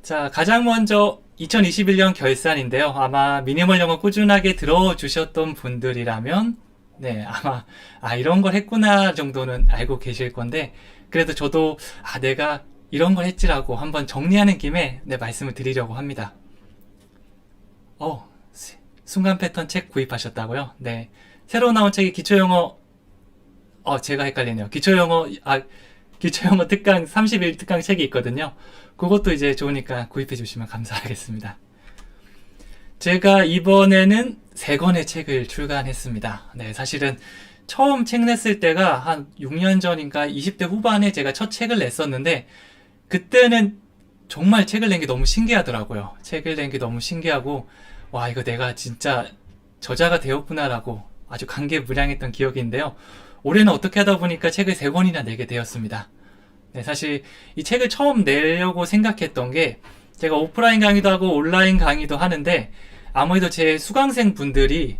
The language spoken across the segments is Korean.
자, 가장 먼저 2021년 결산인데요. 아마 미니멀 영어 꾸준하게 들어주셨던 분들이라면, 네, 아마, 이런 걸 했구나 정도는 알고 계실 건데, 그래도 저도, 내가 이런 걸 했지라고 한번 정리하는 김에, 네, 말씀을 드리려고 합니다. 순간 패턴 책 구입하셨다고요? 네. 새로 나온 책이 기초영어, 제가 헷갈리네요. 기초영어 특강 31 특강 책이 있거든요. 그것도 이제 좋으니까 구입해 주시면 감사하겠습니다. 제가 이번에는 3권의 책을 출간했습니다. 네, 사실은 처음 책 냈을 때가 한 6년 전인가 20대 후반에 제가 첫 책을 냈었는데, 그때는 정말 책을 낸 게 너무 신기하더라고요. 책을 낸 게 너무 신기하고, 와, 이거 내가 진짜 저자가 되었구나라고 아주 감개무량했던 기억인데요. 올해는 어떻게 하다 보니까 책을 3권이나 내게 되었습니다. 네, 사실 이 책을 처음 내려고 생각했던 게, 제가 오프라인 강의도 하고 온라인 강의도 하는데, 아무래도 제 수강생 분들이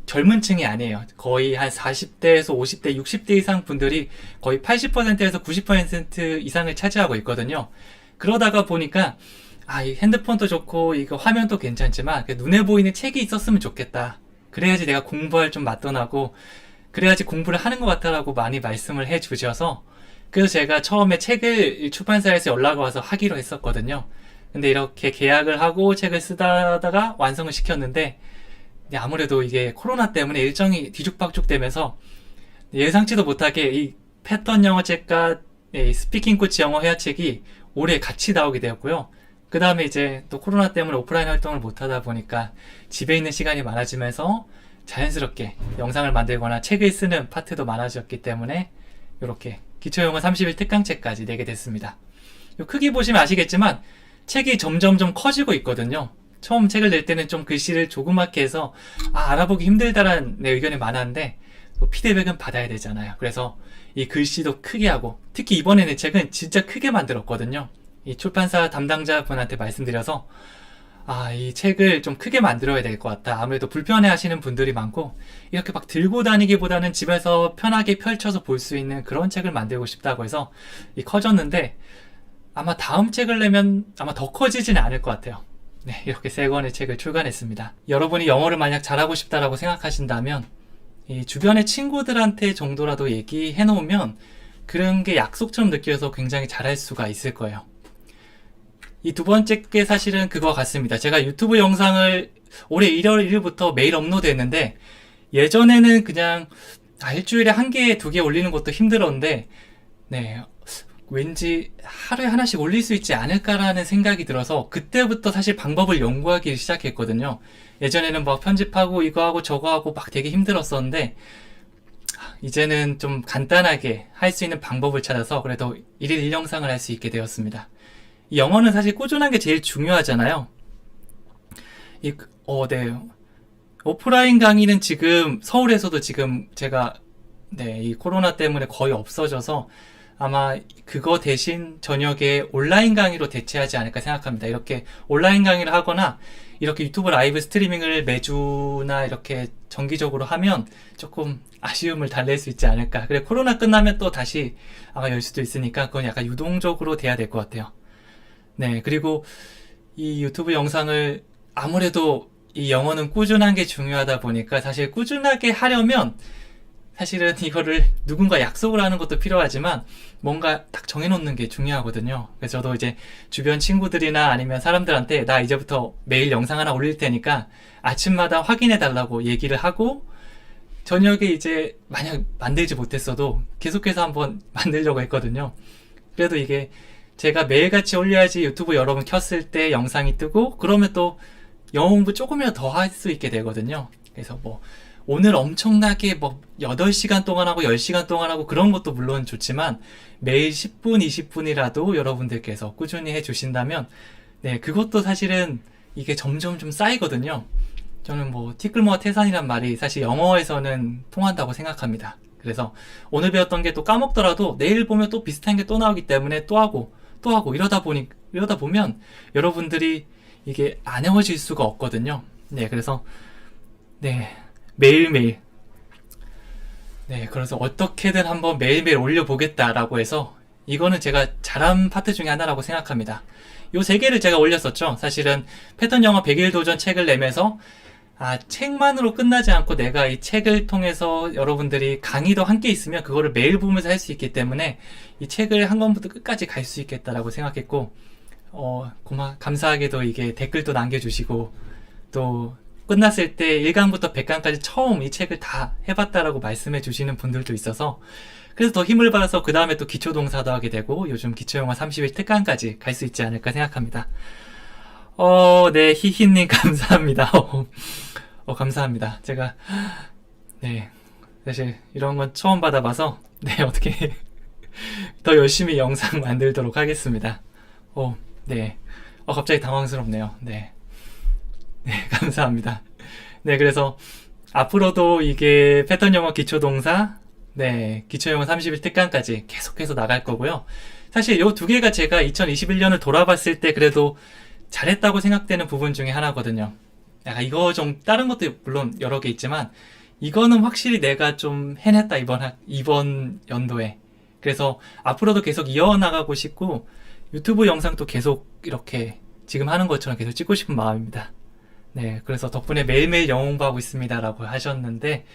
젊은 층이 아니에요. 거의 한 40대에서 50대, 60대 이상 분들이 거의 80%에서 90% 이상을 차지하고 있거든요. 그러다가 보니까 이 핸드폰도 좋고 이거 화면도 괜찮지만 눈에 보이는 책이 있었으면 좋겠다. 그래야지 내가 공부할 좀 맛도 나고, 그래야지 공부를 하는 것 같다라고 많이 말씀을 해 주셔서, 그래서 제가 처음에 책을 출판사에서 연락 와서 하기로 했었거든요. 근데 이렇게 계약을 하고 책을 쓰다가 완성을 시켰는데, 아무래도 이게 코로나 때문에 일정이 뒤죽박죽 되면서 예상치도 못하게 이 패턴 영어 책과 스피킹 코치 영어 회화책이 올해 같이 나오게 되었고요. 그 다음에 이제 또 코로나 때문에 오프라인 활동을 못하다 보니까 집에 있는 시간이 많아지면서 자연스럽게 영상을 만들거나 책을 쓰는 파트도 많아졌기 때문에 이렇게 기초영어 31 특강책까지 내게 됐습니다. 크기 보시면 아시겠지만 책이 점점점 커지고 있거든요. 처음 책을 낼 때는 좀 글씨를 조그맣게 해서 알아보기 힘들다라는 의견이 많았는데, 피드백은 받아야 되잖아요. 그래서 이 글씨도 크게 하고, 특히 이번에 내 책은 진짜 크게 만들었거든요. 이 출판사 담당자분한테 말씀드려서 이 책을 좀 크게 만들어야 될 것 같다. 아무래도 불편해 하시는 분들이 많고, 이렇게 막 들고 다니기보다는 집에서 편하게 펼쳐서 볼 수 있는 그런 책을 만들고 싶다고 해서 커졌는데, 아마 다음 책을 내면 아마 더 커지지는 않을 것 같아요. 네, 이렇게 3권의 책을 출간했습니다. 여러분이 영어를 만약 잘하고 싶다라고 생각하신다면, 이 주변의 친구들한테 정도라도 얘기해 놓으면 그런 게 약속처럼 느껴서 굉장히 잘할 수가 있을 거예요. 이 두 번째 게 사실은 그거 같습니다. 제가 유튜브 영상을 올해 1월 1일부터 매일 업로드했는데, 예전에는 그냥 일주일에 1개, 2개 올리는 것도 힘들었는데, 네, 왠지 하루에 하나씩 올릴 수 있지 않을까라는 생각이 들어서 그때부터 사실 방법을 연구하기 시작했거든요. 예전에는 막 편집하고 이거 하고 저거 하고 막 되게 힘들었었는데, 이제는 좀 간단하게 할 수 있는 방법을 찾아서 그래도 1일 1영상을 할 수 있게 되었습니다. 이 영어는 사실 꾸준한 게 제일 중요하잖아요. 네. 오프라인 강의는 지금 서울에서도 지금 제가 이 코로나 때문에 거의 없어져서 아마 그거 대신 저녁에 온라인 강의로 대체하지 않을까 생각합니다. 이렇게 온라인 강의를 하거나 이렇게 유튜브 라이브 스트리밍을 매주나 이렇게 정기적으로 하면 조금 아쉬움을 달랠 수 있지 않을까. 그래, 코로나 끝나면 또 다시 아마 열 수도 있으니까 그건 약간 유동적으로 돼야 될 것 같아요. 네, 그리고 이 유튜브 영상을 아무래도 이 영어는 꾸준한 게 중요하다 보니까 사실 꾸준하게 하려면 사실은 이거를 누군가 약속을 하는 것도 필요하지만 뭔가 딱 정해놓는 게 중요하거든요. 그래서 저도 이제 주변 친구들이나 아니면 사람들한테 나 이제부터 매일 영상 하나 올릴 테니까 아침마다 확인해 달라고 얘기를 하고, 저녁에 이제 만약 만들지 못했어도 계속해서 한번 만들려고 했거든요. 그래도 이게 제가 매일같이 올려야지 유튜브 여러분 켰을 때 영상이 뜨고, 그러면 또 영어 공부 조금이라도 더 할 수 있게 되거든요. 그래서 오늘 엄청나게 8시간 동안 하고 10시간 동안 하고 그런 것도 물론 좋지만 매일 10분, 20분이라도 여러분들께서 꾸준히 해주신다면, 네, 그것도 사실은 이게 점점 좀 쌓이거든요. 저는 티끌모아 태산이란 말이 사실 영어에서는 통한다고 생각합니다. 그래서 오늘 배웠던 게 또 까먹더라도 내일 보면 또 비슷한 게 또 나오기 때문에 또 하고 이러다 보면 여러분들이 이게 안 외워질 수가 없거든요. 네, 그래서 매일매일, 그래서 어떻게든 한번 매일매일 올려보겠다라고 해서, 이거는 제가 잘한 파트 중에 하나라고 생각합니다. 요 세 개를 제가 올렸었죠. 사실은 패턴 영어 100일 도전 책을 내면서 책만으로 끝나지 않고 내가 이 책을 통해서 여러분들이 강의도 함께 있으면 그거를 매일 보면서 할 수 있기 때문에 이 책을 한 권부터 끝까지 갈 수 있겠다라고 생각했고, 감사하게도 이게 댓글도 남겨주시고, 또 끝났을 때 1강부터 100강까지 처음 이 책을 다 해봤다라고 말씀해 주시는 분들도 있어서, 그래서 더 힘을 받아서 그 다음에 또 기초동사도 하게 되고, 요즘 기초영어 30일 특강까지 갈 수 있지 않을까 생각합니다. 네, 히히님 감사합니다. 감사합니다. 제가, 네, 사실 이런 건 처음 받아봐서, 네, 어떻게 더 열심히 영상 만들도록 하겠습니다. 네. 갑자기 당황스럽네요. 네. 네, 감사합니다. 네, 그래서 앞으로도 이게 패턴 영어 기초동사, 네, 기초영어 30일 특강까지 계속해서 나갈 거고요. 사실 요 두 개가 제가 2021년을 돌아봤을 때 그래도 잘했다고 생각되는 부분 중에 하나거든요. 약간 이거 좀 다른 것도 물론 여러 개 있지만 이거는 확실히 내가 좀 해냈다 이번 연도에. 그래서 앞으로도 계속 이어나가고 싶고 유튜브 영상도 계속 이렇게 지금 하는 것처럼 계속 찍고 싶은 마음입니다. 네, 그래서 덕분에 매일매일 영어 공부하고 있습니다 라고 하셨는데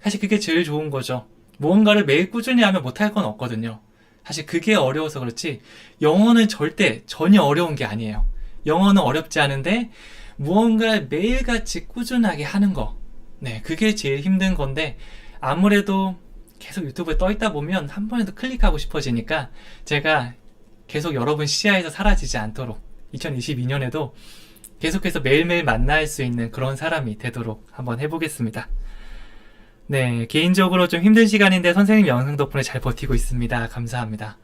사실 그게 제일 좋은 거죠. 무언가를 매일 꾸준히 하면 못할 건 없거든요. 사실 그게 어려워서 그렇지 영어는 절대 전혀 어려운 게 아니에요. 영어는 어렵지 않은데 무언가 매일같이 꾸준하게 하는 거, 네, 그게 제일 힘든 건데 아무래도 계속 유튜브에 떠 있다 보면 한 번에도 클릭하고 싶어지니까 제가 계속 여러분 시야에서 사라지지 않도록 2022년에도 계속해서 매일매일 만날 수 있는 그런 사람이 되도록 한번 해보겠습니다. 네, 개인적으로 좀 힘든 시간인데 선생님 영상 덕분에 잘 버티고 있습니다. 감사합니다.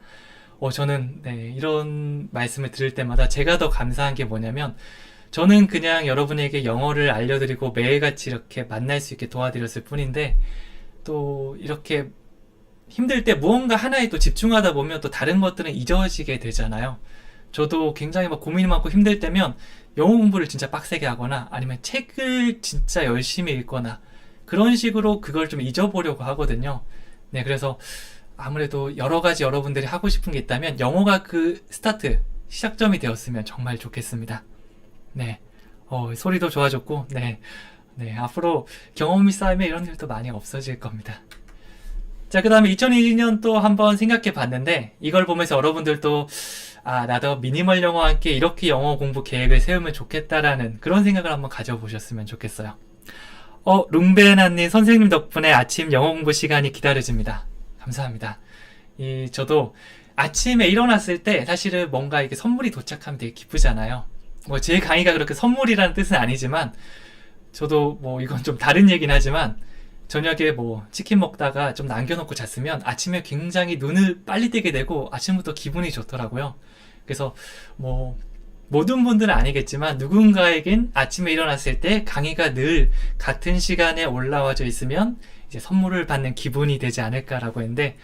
저는 네, 이런 말씀을 들을 때마다 제가 더 감사한 게 뭐냐면 저는 그냥 여러분에게 영어를 알려드리고 매일같이 이렇게 만날 수 있게 도와드렸을 뿐인데 또 이렇게 힘들 때 무언가 하나에 또 집중하다 보면 또 다른 것들은 잊어지게 되잖아요. 저도 굉장히 막 고민이 많고 힘들 때면 영어 공부를 진짜 빡세게 하거나 아니면 책을 진짜 열심히 읽거나 그런 식으로 그걸 좀 잊어보려고 하거든요. 네, 그래서 아무래도 여러 가지 여러분들이 하고 싶은 게 있다면 영어가 그 시작점이 되었으면 정말 좋겠습니다. 네, 소리도 좋아졌고, 네, 앞으로 경험이 쌓이면 이런 일도 많이 없어질 겁니다. 자, 그 다음에 2022년 또 한번 생각해 봤는데, 이걸 보면서 여러분들도, 나도 미니멀 영어와 함께 이렇게 영어 공부 계획을 세우면 좋겠다라는 그런 생각을 한번 가져보셨으면 좋겠어요. 룽베나님 선생님 덕분에 아침 영어 공부 시간이 기다려집니다. 감사합니다. 저도 아침에 일어났을 때 사실은 뭔가 이게 선물이 도착하면 되게 기쁘잖아요. 제 강의가 그렇게 선물이라는 뜻은 아니지만 저도 이건 좀 다른 얘기는 하지만 저녁에 치킨 먹다가 좀 남겨놓고 잤으면 아침에 굉장히 눈을 빨리 뜨게 되고 아침부터 기분이 좋더라고요. 그래서 모든 분들은 아니겠지만 누군가에겐 아침에 일어났을 때 강의가 늘 같은 시간에 올라와져 있으면 이제 선물을 받는 기분이 되지 않을까라고 했는데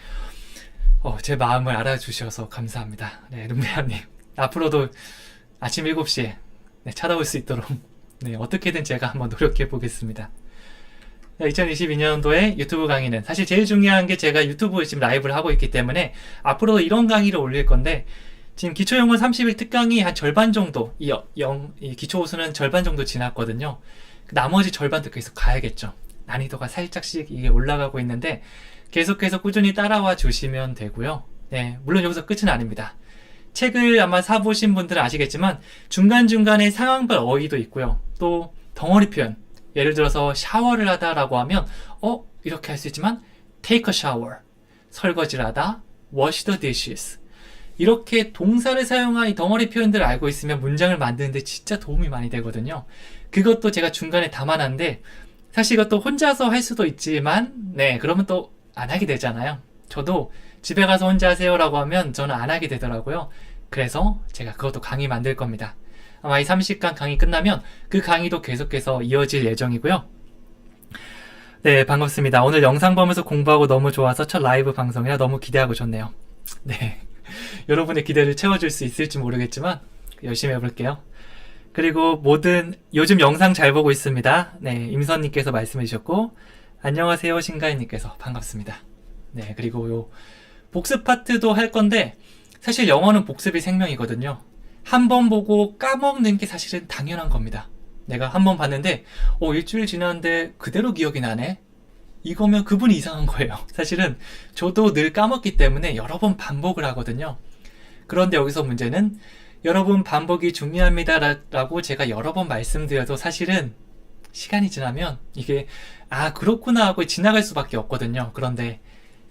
제 마음을 알아주셔서 감사합니다. 네, 룸메아님 앞으로도 아침 7시에 찾아올 수 있도록 어떻게든 제가 한번 노력해 보겠습니다. 2022년도에 유튜브 강의는 사실 제일 중요한 게 제가 유튜브에 지금 라이브를 하고 있기 때문에 앞으로도 이런 강의를 올릴 건데 지금 기초영어 30일 특강이 한 절반 정도 이 기초호수는 절반 정도 지났거든요. 나머지 절반도 계속 가야겠죠. 난이도가 살짝씩 이게 올라가고 있는데 계속해서 꾸준히 따라와 주시면 되고요. 네, 물론 여기서 끝은 아닙니다. 책을 아마 사보신 분들은 아시겠지만 중간중간에 상황별 어휘도 있고요. 또 덩어리 표현, 예를 들어서 샤워를 하다라고 하면 이렇게 할 수 있지만 take a shower, 설거지를 하다, wash the dishes 이렇게 동사를 사용한 이 덩어리 표현들을 알고 있으면 문장을 만드는데 진짜 도움이 많이 되거든요. 그것도 제가 중간에 담아놨는데 사실 이것도 혼자서 할 수도 있지만 그러면 또 안 하게 되잖아요. 저도 집에 가서 혼자 하세요 라고 하면 저는 안 하게 되더라고요. 그래서 제가 그것도 강의 만들 겁니다. 아마 이 30강 강의 끝나면 그 강의도 계속해서 이어질 예정이고요. 네, 반갑습니다. 오늘 영상 보면서 공부하고 너무 좋아서 첫 라이브 방송이라 너무 기대하고 좋네요. 네, 여러분의 기대를 채워줄 수 있을지 모르겠지만 열심히 해볼게요. 그리고 요즘 영상 잘 보고 있습니다. 네, 임선님께서 말씀해 주셨고 안녕하세요 신가인님께서 반갑습니다. 네, 그리고 요 복습 파트도 할 건데 사실 영어는 복습이 생명이거든요. 한 번 보고 까먹는 게 사실은 당연한 겁니다. 내가 한 번 봤는데 일주일 지났는데 그대로 기억이 나네? 이거면 그분이 이상한 거예요. 사실은 저도 늘 까먹기 때문에 여러 번 반복을 하거든요. 그런데 여기서 문제는 여러분 반복이 중요합니다 라고 제가 여러 번 말씀드려도 사실은 시간이 지나면 이게 그렇구나 하고 지나갈 수밖에 없거든요. 그런데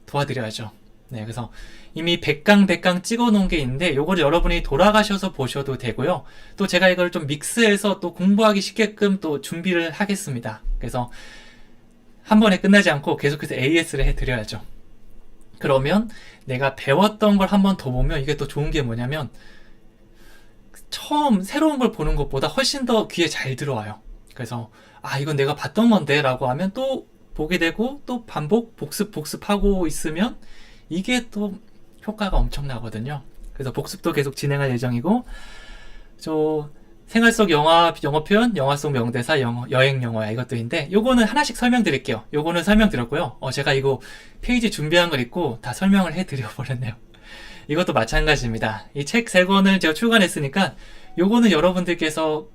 도와드려야죠. 네, 그래서 이미 100강 찍어 놓은 게 있는데 요걸 여러분이 돌아가셔서 보셔도 되고요. 또 제가 이걸 좀 믹스해서 또 공부하기 쉽게끔 또 준비를 하겠습니다. 그래서 한 번에 끝나지 않고 계속해서 AS를 해드려야죠. 그러면 내가 배웠던 걸 한 번 더 보면 이게 또 좋은 게 뭐냐면 처음 새로운 걸 보는 것보다 훨씬 더 귀에 잘 들어와요. 그래서 이건 내가 봤던 건데 라고 하면 또 보게 되고 또 반복 복습하고 있으면 이게 또 효과가 엄청나거든요. 그래서 복습도 계속 진행할 예정이고 생활 속 영어 표현, 영화 속 명대사, 여행 영어야 이것도 있는데 요거는 하나씩 설명드릴게요. 요거는 설명드렸고요. 제가 이거 페이지 준비한 걸 읽고 다 설명을 해드려 버렸네요. 이것도 마찬가지입니다. 이 책 3권을 제가 출간했으니까 요거는 여러분들께서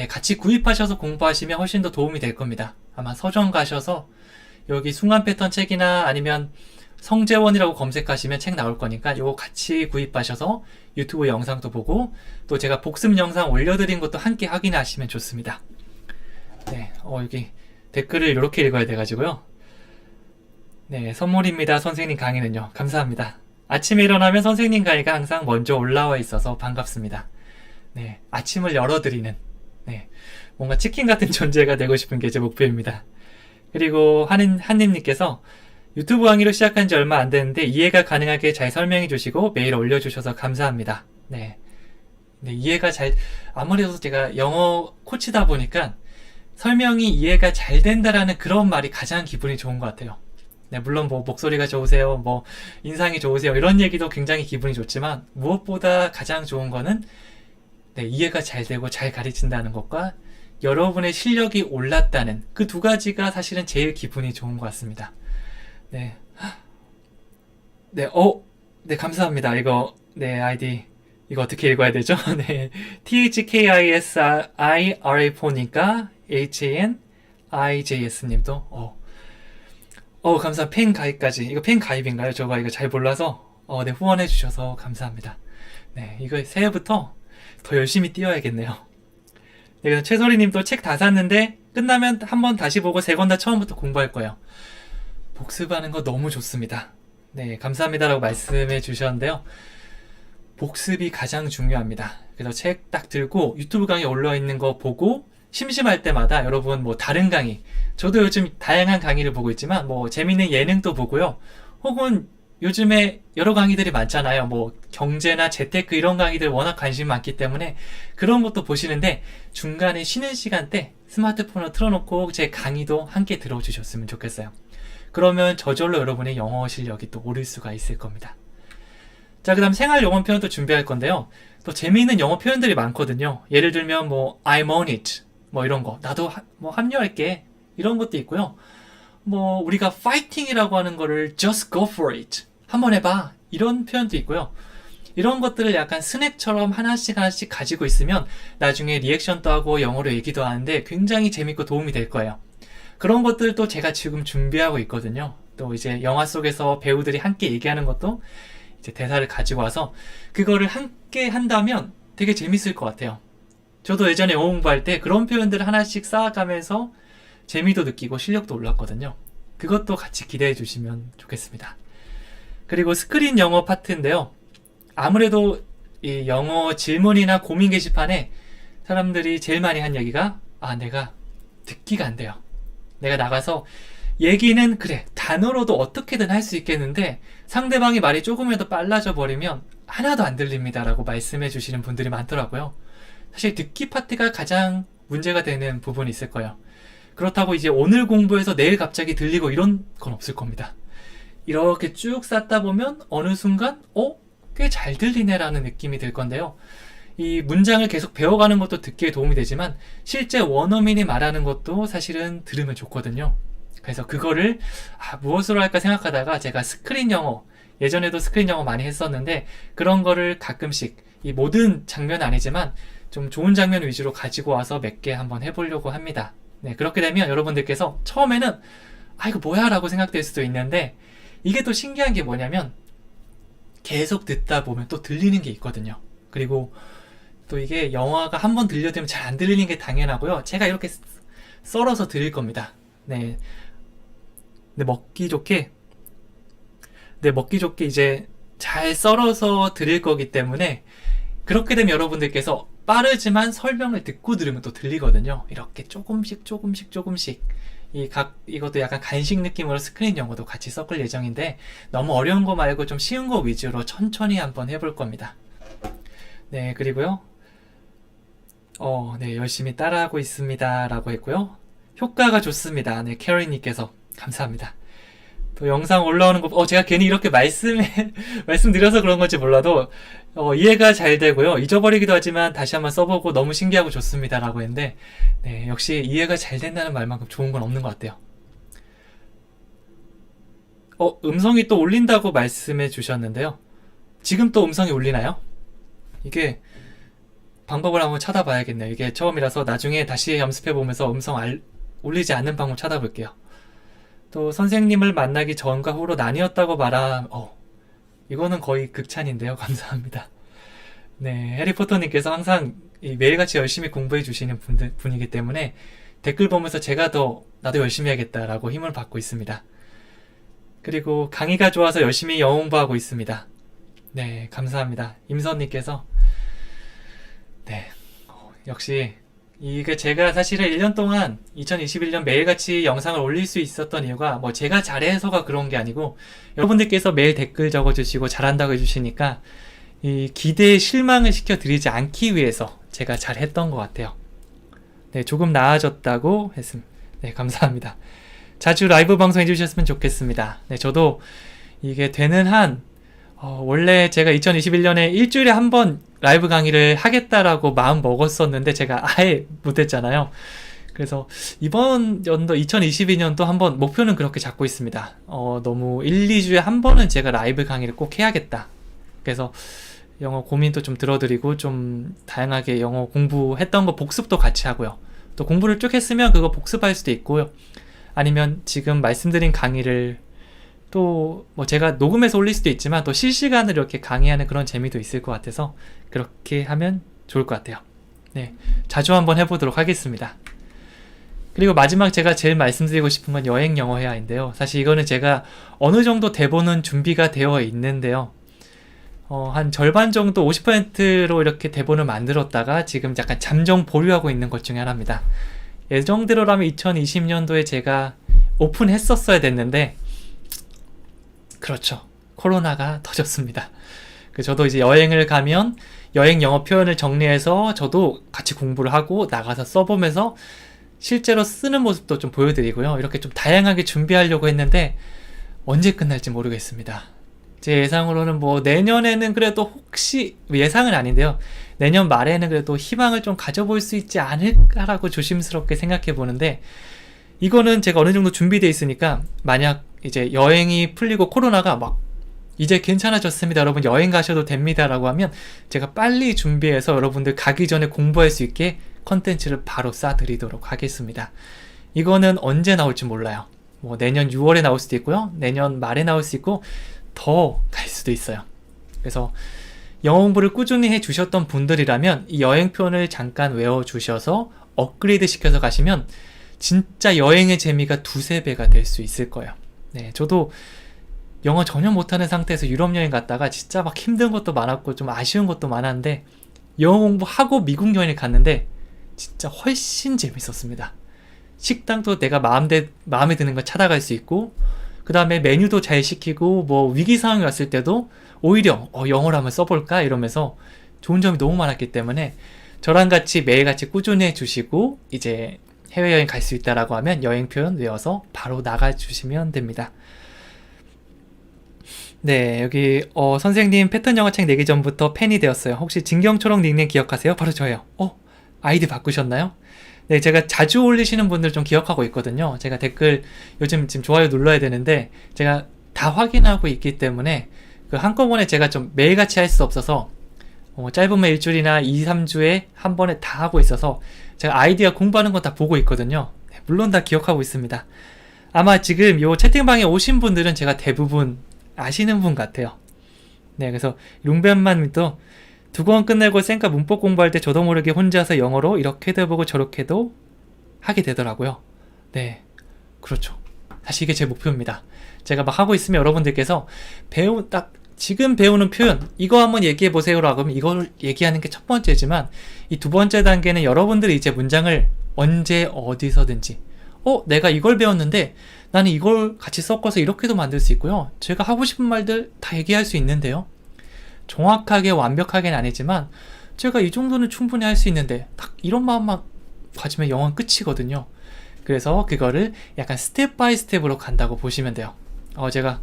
같이 구입하셔서 공부하시면 훨씬 더 도움이 될 겁니다. 아마 서점 가셔서 여기 순간 패턴 책이나 아니면 성재원이라고 검색하시면 책 나올 거니까 요거 같이 구입하셔서 유튜브 영상도 보고 또 제가 복습 영상 올려드린 것도 함께 확인하시면 좋습니다. 네, 여기 댓글을 이렇게 읽어야 돼가지고요. 네, 선물입니다. 선생님 강의는요. 감사합니다. 아침에 일어나면 선생님 강의가 항상 먼저 올라와 있어서 반갑습니다. 네, 아침을 열어드리는 뭔가 치킨 같은 존재가 되고 싶은 게 제 목표입니다. 그리고 한님님께서 유튜브 강의로 시작한 지 얼마 안 됐는데 이해가 가능하게 잘 설명해 주시고 메일 올려주셔서 감사합니다. 네, 이해가 아무래도 제가 영어 코치다 보니까 설명이 이해가 잘 된다라는 그런 말이 가장 기분이 좋은 것 같아요. 네, 물론 목소리가 좋으세요, 인상이 좋으세요 이런 얘기도 굉장히 기분이 좋지만 무엇보다 가장 좋은 거는 이해가 잘 되고 잘 가르친다는 것과 여러분의 실력이 올랐다는 그 두 가지가 사실은 제일 기분이 좋은 것 같습니다. 네, 감사합니다. 아이디 이거 어떻게 읽어야 되죠? 네, THKISIRA4니까 HANIJS님도 감사합니다. 팬 가입까지. 이거 팬 가입인가요? 저가 이거 잘 몰라서 후원해 주셔서 감사합니다. 네, 이거 새해부터 더 열심히 뛰어야겠네요. 네, 그래서 최소리님도 책 다 샀는데 끝나면 한번 다시 보고 3권 다 처음부터 공부할 거예요. 복습하는 거 너무 좋습니다. 네, 감사합니다라고 말씀해 주셨는데요. 복습이 가장 중요합니다. 그래서 책 딱 들고 유튜브 강의 올라와 있는 거 보고 심심할 때마다 여러분 다른 강의, 저도 요즘 다양한 강의를 보고 있지만 재밌는 예능도 보고요. 혹은 요즘에 여러 강의들이 많잖아요. 경제나 재테크 이런 강의들 워낙 관심 많기 때문에 그런 것도 보시는데 중간에 쉬는 시간 때 스마트폰을 틀어놓고 제 강의도 함께 들어주셨으면 좋겠어요. 그러면 저절로 여러분의 영어 실력이 또 오를 수가 있을 겁니다. 자, 그 다음 생활 영어 표현도 준비할 건데요. 또 재미있는 영어 표현들이 많거든요. 예를 들면 I'm on it 이런 거, 나도 합류할게 이런 것도 있고요. 우리가 fighting이라고 하는 거를 just go for it, 한번 해봐 이런 표현도 있고요. 이런 것들을 약간 스낵처럼 하나씩 가지고 있으면 나중에 리액션도 하고 영어로 얘기도 하는데 굉장히 재밌고 도움이 될 거예요. 그런 것들도 제가 지금 준비하고 있거든요. 또 이제 영화 속에서 배우들이 함께 얘기하는 것도 이제 대사를 가지고 와서 그거를 함께 한다면 되게 재밌을 것 같아요. 저도 예전에 영어 공부할 때 그런 표현들을 하나씩 쌓아가면서 재미도 느끼고 실력도 올랐거든요. 그것도 같이 기대해 주시면 좋겠습니다. 그리고 스크린 영어 파트인데요. 아무래도 이 영어 질문이나 고민 게시판에 사람들이 제일 많이 한 얘기가 내가 듣기가 안 돼요. 내가 나가서 얘기는 그래 단어로도 어떻게든 할 수 있겠는데 상대방이 말이 조금이라도 빨라져 버리면 하나도 안 들립니다 라고 말씀해 주시는 분들이 많더라고요. 사실 듣기 파트가 가장 문제가 되는 부분이 있을 거예요. 그렇다고 이제 오늘 공부해서 내일 갑자기 들리고 이런 건 없을 겁니다. 이렇게 쭉 쌓다 보면 어느 순간 꽤 잘 들리네 라는 느낌이 들 건데요. 이 문장을 계속 배워가는 것도 듣기에 도움이 되지만 실제 원어민이 말하는 것도 사실은 들으면 좋거든요. 그래서 그거를 무엇으로 할까 생각하다가 제가 스크린 영어, 예전에도 스크린 영어 많이 했었는데 그런 거를 가끔씩 이 모든 장면은 아니지만 좀 좋은 장면 위주로 가지고 와서 몇 개 한번 해보려고 합니다. 네, 그렇게 되면 여러분들께서 처음에는 아 이거 뭐야 라고 생각될 수도 있는데 이게 또 신기한 게 뭐냐면 계속 듣다 보면 또 들리는 게 있거든요. 그리고 또 이게 영화가 한번 들려드리면 잘 안 들리는 게 당연하고요. 제가 이렇게 썰어서 드릴 겁니다. 네, 먹기 좋게 이제 잘 썰어서 드릴 거기 때문에 그렇게 되면 여러분들께서 빠르지만 설명을 듣고 들으면 또 들리거든요. 이렇게 조금씩 이것도 약간 간식 느낌으로 스크린 영어도 같이 섞을 예정인데 너무 어려운 거 말고 좀 쉬운 거 위주로 천천히 한번 해볼 겁니다. 네, 그리고요. 네, 열심히 따라하고 있습니다. 라고 했고요. 효과가 좋습니다. 네, 캐리님께서 감사합니다. 또 영상 올라오는 거, 제가 괜히 이렇게 말씀드려서 그런 건지 몰라도, 이해가 잘 되고요. 잊어버리기도 하지만 다시 한번 써보고 너무 신기하고 좋습니다. 라고 했는데, 네, 역시 이해가 잘 된다는 말만큼 좋은 건 없는 것 같아요. 음성이 또 울린다고 말씀해 주셨는데요. 지금 또 음성이 울리나요? 이게, 방법을 한번 찾아봐야겠네요. 이게 처음이라서 나중에 다시 연습해보면서 울리지 않는 방법 찾아볼게요. 또 선생님을 만나기 전과 후로 나뉘었다고 이거는 거의 극찬인데요. 감사합니다. 네, 해리포터님께서 항상 매일같이 열심히 공부해 주시는 분이기 때문에 댓글 보면서 나도 열심히 해야겠다라고 힘을 받고 있습니다. 그리고 강의가 좋아서 열심히 영어 공부하고 있습니다. 네, 감사합니다. 임선님께서 네, 역시 이게 제가 사실은 1년 동안 2021년 매일같이 영상을 올릴 수 있었던 이유가 제가 잘해서가 그런 게 아니고 여러분들께서 매일 댓글 적어주시고 잘한다고 해주시니까 이 기대에 실망을 시켜드리지 않기 위해서 제가 잘했던 것 같아요. 네, 조금 나아졌다고 했습니다. 네, 감사합니다. 자주 라이브 방송 해주셨으면 좋겠습니다. 네, 저도 이게 되는 한 원래 제가 2021년에 일주일에 한 번 라이브 강의를 하겠다라고 마음 먹었었는데 제가 아예 못했잖아요. 그래서 이번 연도 2022년도 한번 목표는 그렇게 잡고 있습니다. 너무 1, 2주에 한 번은 제가 라이브 강의를 꼭 해야겠다. 그래서 영어 고민도 좀 들어드리고 좀 다양하게 영어 공부했던 거 복습도 같이 하고요. 또 공부를 쭉 했으면 그거 복습할 수도 있고요. 아니면 지금 말씀드린 강의를 또 제가 녹음해서 올릴 수도 있지만 또 실시간으로 이렇게 강의하는 그런 재미도 있을 것 같아서 그렇게 하면 좋을 것 같아요. 네, 자주 한번 해보도록 하겠습니다. 그리고 마지막 제가 제일 말씀드리고 싶은 건 여행 영어 회화인데요. 사실 이거는 제가 어느 정도 대본은 준비가 되어 있는데요. 한 절반 정도 50%로 이렇게 대본을 만들었다가 지금 약간 잠정 보류하고 있는 것 중에 하나입니다. 예정대로라면 2020년도에 제가 오픈했었어야 됐는데 그렇죠. 코로나가 터졌습니다. 저도 이제 여행을 가면 여행 영어 표현을 정리해서 저도 같이 공부를 하고 나가서 써보면서 실제로 쓰는 모습도 좀 보여드리고요. 이렇게 좀 다양하게 준비하려고 했는데 언제 끝날지 모르겠습니다. 제 예상으로는 내년에는 그래도 혹시 예상은 아닌데요. 내년 말에는 그래도 희망을 좀 가져볼 수 있지 않을까라고 조심스럽게 생각해 보는데 이거는 제가 어느 정도 준비되어 있으니까 만약 이제 여행이 풀리고 코로나가 이제 괜찮아졌습니다. 여러분 여행 가셔도 됩니다. 라고 하면 제가 빨리 준비해서 여러분들 가기 전에 공부할 수 있게 컨텐츠를 바로 쏴드리도록 하겠습니다. 이거는 언제 나올지 몰라요. 내년 6월에 나올 수도 있고요. 내년 말에 나올 수 있고 더 갈 수도 있어요. 그래서 영어 공부를 꾸준히 해주셨던 분들이라면 이 여행 표현을 잠깐 외워주셔서 업그레이드 시켜서 가시면 진짜 여행의 재미가 2~3배가 될 수 있을 거예요. 네, 저도 영어 전혀 못하는 상태에서 유럽 여행 갔다가 진짜 힘든 것도 많았고 좀 아쉬운 것도 많았는데 영어 공부하고 미국 여행을 갔는데 진짜 훨씬 재밌었습니다. 식당도 내가 마음에 드는 거 찾아갈 수 있고 그 다음에 메뉴도 잘 시키고 위기 상황이 왔을 때도 오히려 영어를 한번 써볼까 이러면서 좋은 점이 너무 많았기 때문에 저랑 같이 매일같이 꾸준히 해주시고 이제 해외여행 갈 수 있다라고 하면 여행 표현 외워서 바로 나가주시면 됩니다. 네, 여기 선생님 패턴 영어책 내기 전부터 팬이 되었어요. 혹시 진경초록 닉네임 기억하세요? 바로 저예요. 아이디 바꾸셨나요? 네, 제가 자주 올리시는 분들 좀 기억하고 있거든요. 제가 댓글 요즘 지금 좋아요 눌러야 되는데 제가 다 확인하고 있기 때문에 한꺼번에 제가 좀 매일같이 할 수 없어서 짧으면 일주일이나 2, 3주에 한 번에 다 하고 있어서 제가 아이디어 공부하는 건 다 보고 있거든요. 네, 물론 다 기억하고 있습니다. 아마 지금 요 채팅방에 오신 분들은 제가 대부분 아시는 분 같아요. 네, 그래서 룽변만 믿도 두 권 끝내고 쌩까 문법 공부할 때 저도 모르게 혼자서 영어로 이렇게도 해보고 저렇게도 하게 되더라고요. 네, 그렇죠. 사실 이게 제 목표입니다. 제가 막 하고 있으면 여러분들께서 지금 배우는 표현 이거 한번 얘기해 보세요라고 하면 이걸 얘기하는 게 첫 번째지만 이 두 번째 단계는 여러분들이 이제 문장을 언제 어디서든지 내가 이걸 배웠는데 나는 이걸 같이 섞어서 이렇게도 만들 수 있고요. 제가 하고 싶은 말들 다 얘기할 수 있는데요. 정확하게 완벽하게는 아니지만 제가 이 정도는 충분히 할 수 있는데 딱 이런 마음만 가지면 영어는 끝이거든요. 그래서 그거를 약간 스텝 바이 스텝으로 간다고 보시면 돼요. 제가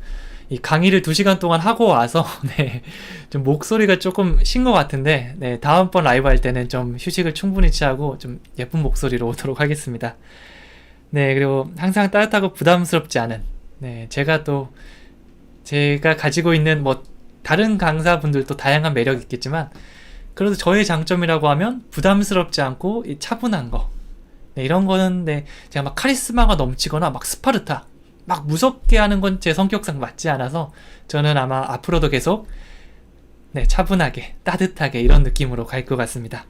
이 강의를 2시간 동안 하고 와서 네, 좀 목소리가 조금 쉰 것 같은데 네, 다음번 라이브 할 때는 좀 휴식을 충분히 취하고 좀 예쁜 목소리로 오도록 하겠습니다. 네, 그리고 항상 따뜻하고 부담스럽지 않은 네, 제가 가지고 있는 다른 강사분들도 다양한 매력이 있겠지만 그래도 저의 장점이라고 하면 부담스럽지 않고 이 차분한 거 네, 이런 거는 네, 제가 막 카리스마가 넘치거나 막 스파르타 막 무섭게 하는 건 제 성격상 맞지 않아서 저는 아마 앞으로도 계속 네, 차분하게 따뜻하게 이런 느낌으로 갈 것 같습니다.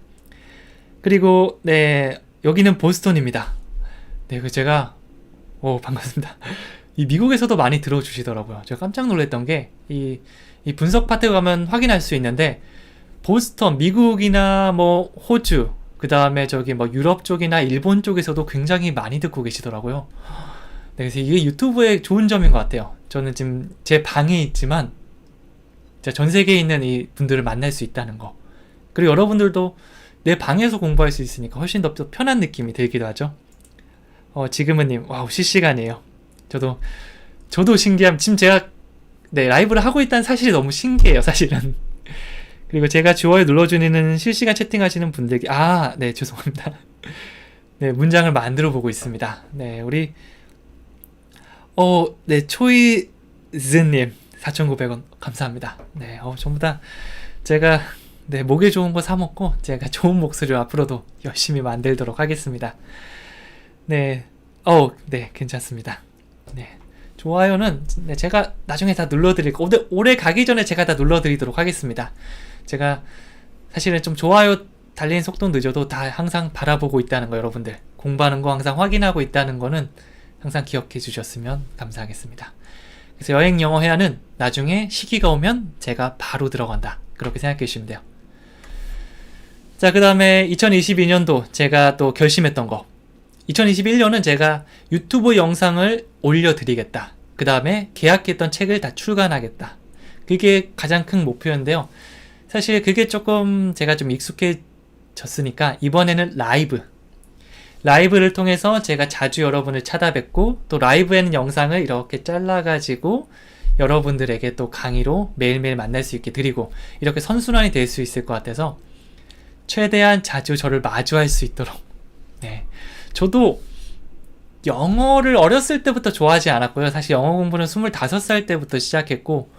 그리고 네, 여기는 보스턴입니다. 네, 제가 반갑습니다. 이 미국에서도 많이 들어주시더라고요. 제가 깜짝 놀랐던 게 이 분석 파트 가면 확인할 수 있는데 보스턴, 미국이나 호주, 그 다음에 유럽 쪽이나 일본 쪽에서도 굉장히 많이 듣고 계시더라고요. 네, 그래서 이게 유튜브의 좋은 점인 것 같아요. 저는 지금 제 방에 있지만 전 세계에 있는 이 분들을 만날 수 있다는 거. 그리고 여러분들도 내 방에서 공부할 수 있으니까 훨씬 더 편한 느낌이 들기도 하죠. 지금은님, 와우, 실시간이에요. 저도 신기함. 지금 제가 네, 라이브를 하고 있다는 사실이 너무 신기해요, 사실은. 그리고 제가 좋아요 눌러주는 실시간 채팅하시는 분들께, 네, 죄송합니다. 네, 문장을 만들어 보고 있습니다. 네, 우리, 네, 초이즈님, 4,900원, 감사합니다. 네, 전부 다 제가, 네, 목에 좋은 거 사먹고, 제가 좋은 목소리로 앞으로도 열심히 만들도록 하겠습니다. 네, 네, 괜찮습니다. 네. 좋아요는 네, 제가 나중에 다 눌러드리고 올해 가기 전에 제가 다 눌러드리도록 하겠습니다. 제가 사실은 좀 좋아요 달리는 속도 늦어도 다 항상 바라보고 있다는 거 여러분들 공부하는 거 항상 확인하고 있다는 거는 항상 기억해 주셨으면 감사하겠습니다. 그래서 여행 영어 회화는 나중에 시기가 오면 제가 바로 들어간다 그렇게 생각해 주시면 돼요. 자, 그 다음에 2022년도 제가 또 결심했던 거 2021년은 제가 유튜브 영상을 올려드리겠다. 그 다음에 계약했던 책을 다 출간하겠다. 그게 가장 큰 목표인데요. 사실 그게 조금 제가 좀 익숙해졌으니까 이번에는 라이브를 통해서 제가 자주 여러분을 찾아뵙고 또 라이브에는 영상을 이렇게 잘라가지고 여러분들에게 또 강의로 매일매일 만날 수 있게 드리고 이렇게 선순환이 될 수 있을 것 같아서 최대한 자주 저를 마주할 수 있도록 네. 저도 영어를 어렸을 때부터 좋아하지 않았고요. 사실 영어 공부는 25살 때부터 시작했고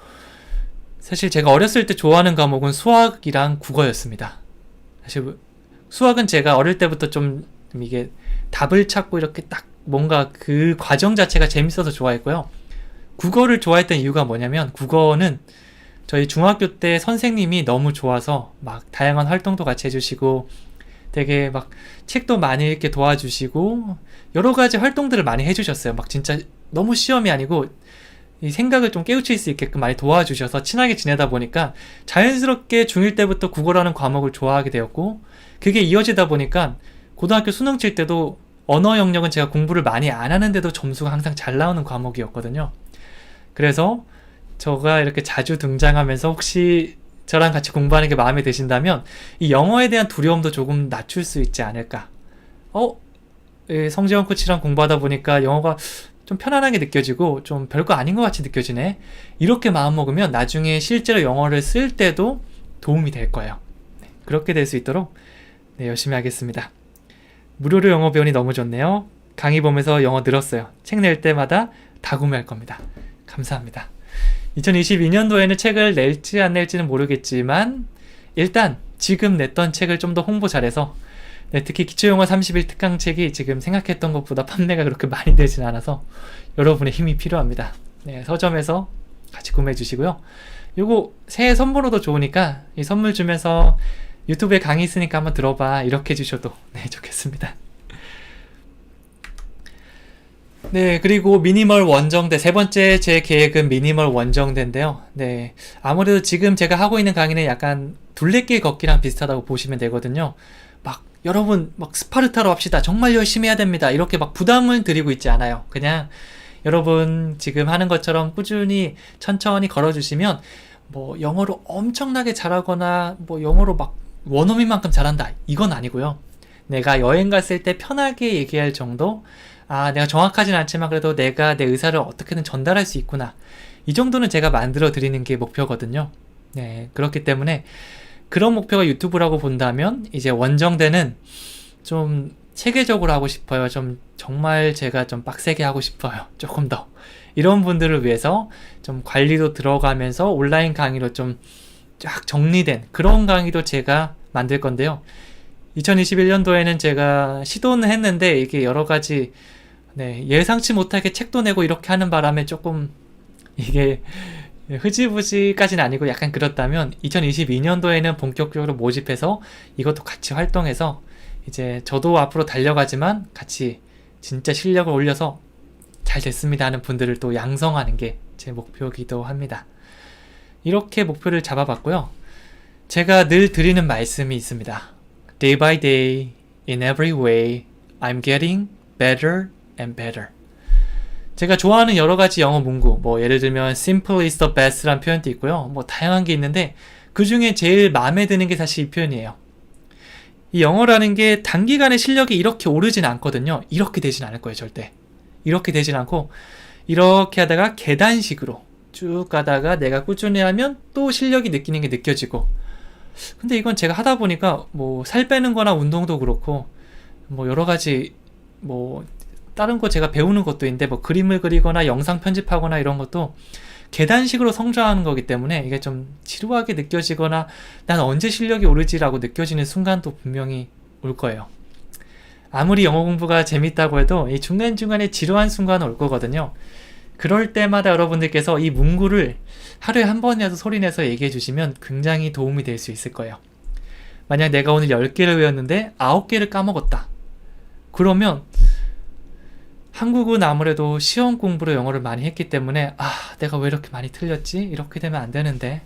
사실 제가 어렸을 때 좋아하는 과목은 수학이랑 국어였습니다. 사실 수학은 제가 어릴 때부터 좀 이게 답을 찾고 이렇게 딱 뭔가 그 과정 자체가 재밌어서 좋아했고요. 국어를 좋아했던 이유가 뭐냐면 국어는 저희 중학교 때 선생님이 너무 좋아서 막 다양한 활동도 같이 해주시고 되게 막 책도 많이 읽게 도와주시고 여러 가지 활동들을 많이 해주셨어요. 막 진짜 너무 시험이 아니고 이 생각을 좀 깨우칠 수 있게끔 많이 도와주셔서 친하게 지내다 보니까 자연스럽게 중1 때부터 국어라는 과목을 좋아하게 되었고 그게 이어지다 보니까 고등학교 수능 칠 때도 언어 영역은 제가 공부를 많이 안 하는데도 점수가 항상 잘 나오는 과목이었거든요. 그래서 제가 이렇게 자주 등장하면서 혹시 저랑 같이 공부하는 게 마음에 드신다면 이 영어에 대한 두려움도 조금 낮출 수 있지 않을까. 성재원 코치랑 공부하다 보니까 영어가 좀 편안하게 느껴지고 좀 별거 아닌 것 같이 느껴지네. 이렇게 마음먹으면 나중에 실제로 영어를 쓸 때도 도움이 될 거예요. 네, 그렇게 될 수 있도록 네, 열심히 하겠습니다. 무료로 영어 배우니 너무 좋네요. 강의 보면서 영어 늘었어요. 책 낼 때마다 다 구매할 겁니다. 감사합니다. 2022년도에는 책을 낼지 안 낼지는 모르겠지만 일단 지금 냈던 책을 좀 더 홍보 잘해서, 네, 특히 기초영어 30일 특강 책이 지금 생각했던 것보다 판매가 그렇게 많이 되진 않아서 여러분의 힘이 필요합니다. 네, 서점에서 같이 구매해 주시고요. 요거 새해 선물로도 좋으니까 이 선물 주면서 유튜브에 강의 있으니까 한번 들어봐, 이렇게 해주셔도 네, 좋겠습니다. 네, 그리고 미니멀 원정대, 세 번째 제 계획은 미니멀 원정대인데요. 네, 아무래도 지금 제가 하고 있는 강의는 약간 둘레길 걷기랑 비슷하다고 보시면 되거든요. 막 여러분 막 스파르타로 합시다, 정말 열심히 해야 됩니다, 이렇게 막 부담을 드리고 있지 않아요. 그냥 여러분 지금 하는 것처럼 꾸준히 천천히 걸어주시면, 뭐 영어로 엄청나게 잘하거나 뭐 영어로 막 원어민만큼 잘한다, 이건 아니고요. 내가 여행 갔을 때 편하게 얘기할 정도, 아, 내가 정확하진 않지만 그래도 내가 내 의사를 어떻게든 전달할 수 있구나, 이 정도는 제가 만들어 드리는 게 목표거든요. 네, 그렇기 때문에 그런 목표가 유튜브라고 본다면 이제 원정대는 좀 체계적으로 하고 싶어요. 좀 정말 제가 좀 빡세게 하고 싶어요. 조금 더. 이런 분들을 위해서 좀 관리도 들어가면서 온라인 강의로 좀 쫙 정리된 그런 강의도 제가 만들 건데요. 2021년도에는 제가 시도는 했는데 이게 여러 가지, 네, 예상치 못하게 책도 내고 이렇게 하는 바람에 조금 이게 흐지부지까지는 아니고 약간 그렇다면, 2022년도에는 본격적으로 모집해서 이것도 같이 활동해서 이제 저도 앞으로 달려가지만 같이 진짜 실력을 올려서 잘 됐습니다 하는 분들을 또 양성하는 게 제 목표이기도 합니다. 이렇게 목표를 잡아봤고요. 제가 늘 드리는 말씀이 있습니다. Day by day, in every way, I'm getting better and better. 제가 좋아하는 여러 가지 영어 문구, 뭐 예를 들면 simple is the best라는 표현도 있고요. 뭐 다양한 게 있는데 그 중에 제일 마음에 드는 게 사실 이 표현이에요. 이 영어라는 게 단기간에 실력이 이렇게 오르진 않거든요. 이렇게 되진 않을 거예요, 절대. 이렇게 되진 않고 이렇게 하다가 계단식으로 쭉 가다가 내가 꾸준히 하면 또 실력이 느끼는 게 느껴지고. 근데 이건 제가 하다 보니까 뭐 살 빼는 거나 운동도 그렇고 뭐 여러 가지 뭐 다른 거 제가 배우는 것도 있는데 뭐 그림을 그리거나 영상 편집하거나 이런 것도 계단식으로 성장하는 거기 때문에 이게 좀 지루하게 느껴지거나 난 언제 실력이 오르지라고 느껴지는 순간도 분명히 올 거예요. 아무리 영어 공부가 재밌다고 해도 이 중간중간에 지루한 순간은 올 거거든요. 그럴 때마다 여러분들께서 이 문구를 하루에 한 번이라도 소리내서 얘기해 주시면 굉장히 도움이 될 수 있을 거예요. 만약 내가 오늘 10개를 외웠는데 9개를 까먹었다. 그러면 한국은 아무래도 시험 공부로 영어를 많이 했기 때문에 내가 왜 이렇게 많이 틀렸지? 이렇게 되면 안 되는데,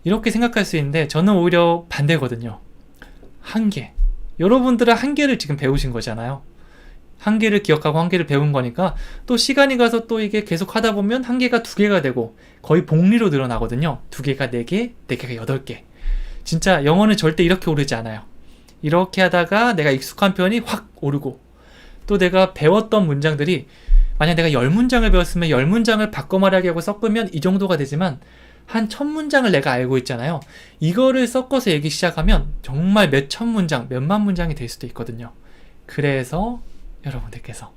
이렇게 생각할 수 있는데 저는 오히려 반대거든요. 한 개. 여러분들은 한 개를 지금 배우신 거잖아요. 한 개를 기억하고 한 개를 배운 거니까 또 시간이 가서 또 이게 계속 하다 보면 한 개가 두 개가 되고 거의 복리로 늘어나거든요. 두 개가 네 개, 네 개가 8개. 진짜 영어는 절대 이렇게 오르지 않아요. 이렇게 하다가 내가 익숙한 표현이 확 오르고, 또 내가 배웠던 문장들이 만약 내가 10문장을 배웠으면 10문장을 바꿔 말하기 하고 섞으면 이 정도가 되지만 한 1000문장을 내가 알고 있잖아요. 이거를 섞어서 얘기 시작하면 정말 몇천 문장, 몇만 문장이 될 수도 있거든요. 그래서 여러분들께서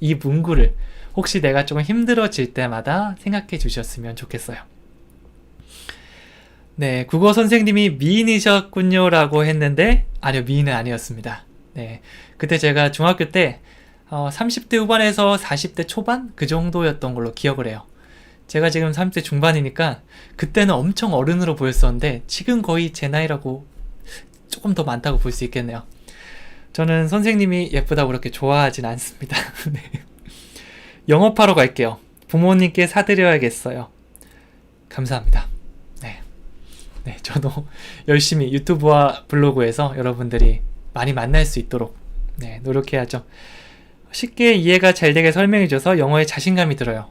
이 문구를 혹시 내가 조금 힘들어질 때마다 생각해 주셨으면 좋겠어요. 네, 국어 선생님이 미인이셨군요 라고 했는데 아니요, 미인은 아니었습니다. 네, 그때 제가 중학교 때 30대 후반에서 40대 초반 그 정도였던 걸로 기억을 해요. 제가 지금 30대 중반이니까 그때는 엄청 어른으로 보였었는데 지금 거의 제 나이라고 조금 더 많다고 볼 수 있겠네요. 저는 선생님이 예쁘다고 그렇게 좋아하진 않습니다. 네. 영업하러 갈게요. 부모님께 사드려야겠어요. 감사합니다. 네, 저도 열심히 유튜브와 블로그에서 여러분들이 많이 만날 수 있도록 노력해야죠. 쉽게 이해가 잘 되게 설명해줘서 영어에 자신감이 들어요.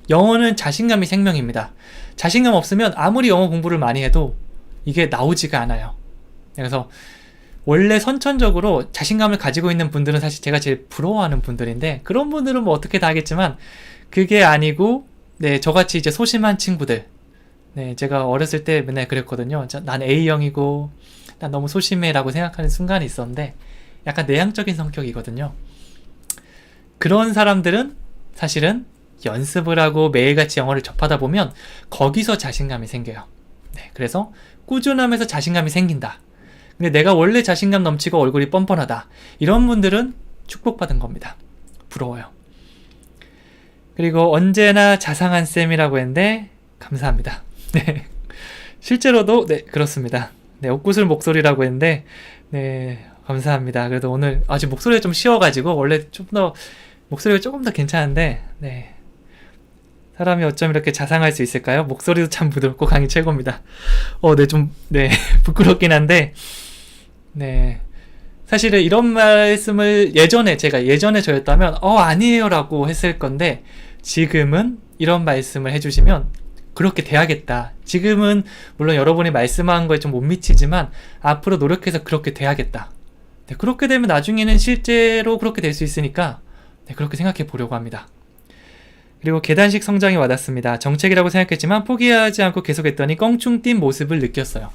영어는 자신감이 생명입니다. 자신감 없으면 아무리 영어 공부를 많이 해도 이게 나오지가 않아요. 그래서 원래 선천적으로 자신감을 가지고 있는 분들은 사실 제가 제일 부러워하는 분들인데, 그런 분들은 뭐 어떻게 다 하겠지만 그게 아니고 저같이 이제 소심한 친구들, 제가 어렸을 때 맨날 그랬거든요. 난 A형이고 난 너무 소심해 라고 생각하는 순간이 있었는데 약간 내향적인 성격이거든요. 그런 사람들은 사실은 연습을 하고 매일같이 영어를 접하다 보면 거기서 자신감이 생겨요. 그래서 꾸준하면서 자신감이 생긴다. 근데 내가 원래 자신감 넘치고 얼굴이 뻔뻔하다. 이런 분들은 축복받은 겁니다. 부러워요. 그리고 언제나 자상한 쌤이라고 했는데 감사합니다. 네. 실제로도 네 그렇습니다. 네, 옷구슬 목소리라고 했는데 네 감사합니다. 그래도 오늘 아직 목소리가 좀 쉬어가지고 원래 좀 더 목소리가 조금 더 괜찮은데 네 사람이 어쩜 이렇게 자상할 수 있을까요? 목소리도 참 부드럽고 강의 최고입니다. 네 부끄럽긴 한데 네 사실은 이런 말씀을 제가 예전에 저였다면 아니에요 라고 했을 건데 지금은 이런 말씀을 해주시면 그렇게 돼야겠다. 지금은 물론 여러분이 말씀한 거에 좀 못 미치지만 앞으로 노력해서 그렇게 돼야겠다. 네, 그렇게 되면 나중에는 실제로 그렇게 될 수 있으니까 네, 그렇게 생각해 보려고 합니다. 그리고 계단식 성장이 와닿습니다. 정책이라고 생각했지만 포기하지 않고 계속했더니 껑충 뛴 모습을 느꼈어요.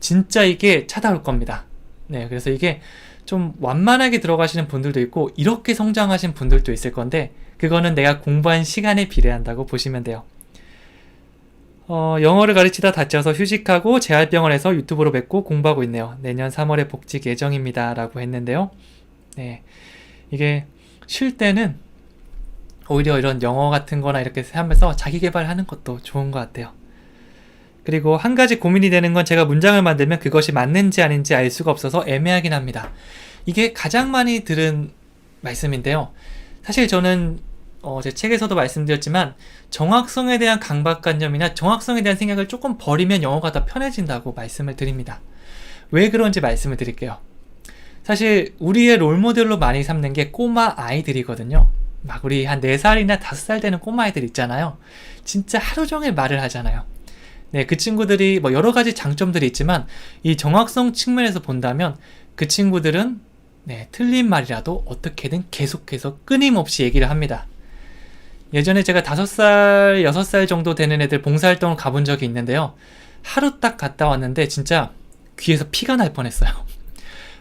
진짜 이게 찾아올 겁니다. 네, 그래서 이게 좀 완만하게 들어가시는 분들도 있고 이렇게 성장하신 분들도 있을 건데 그거는 내가 공부한 시간에 비례한다고 보시면 돼요. 영어를 가르치다 다쳐서 휴직하고 재활병원에서 유튜브로 뵙고 공부하고 있네요. 내년 3월에 복직 예정입니다. 라고 했는데요. 네, 이게 쉴 때는 오히려 이런 영어 같은 거나 이렇게 하면서 자기 개발하는 것도 좋은 것 같아요. 그리고 한 가지 고민이 되는 건 제가 문장을 만들면 그것이 맞는지 아닌지 알 수가 없어서 애매하긴 합니다. 이게 가장 많이 들은 말씀인데요. 사실 저는 제 책에서도 말씀드렸지만 정확성에 대한 강박관념이나 정확성에 대한 생각을 조금 버리면 영어가 더 편해진다고 말씀을 드립니다. 왜 그런지 말씀을 드릴게요. 사실 우리의 롤모델로 많이 삼는 게 꼬마 아이들이거든요. 막 우리 한 4살이나 5살 되는 꼬마 아이들 있잖아요. 진짜 하루 종일 말을 하잖아요. 네, 그 친구들이 뭐 여러 가지 장점들이 있지만 이 정확성 측면에서 본다면 그 친구들은 네, 틀린 말이라도 어떻게든 계속해서 끊임없이 얘기를 합니다. 예전에 제가 5살, 6살 정도 되는 애들 봉사활동을 가본 적이 있는데요. 하루 딱 갔다 왔는데 진짜 귀에서 피가 날 뻔했어요.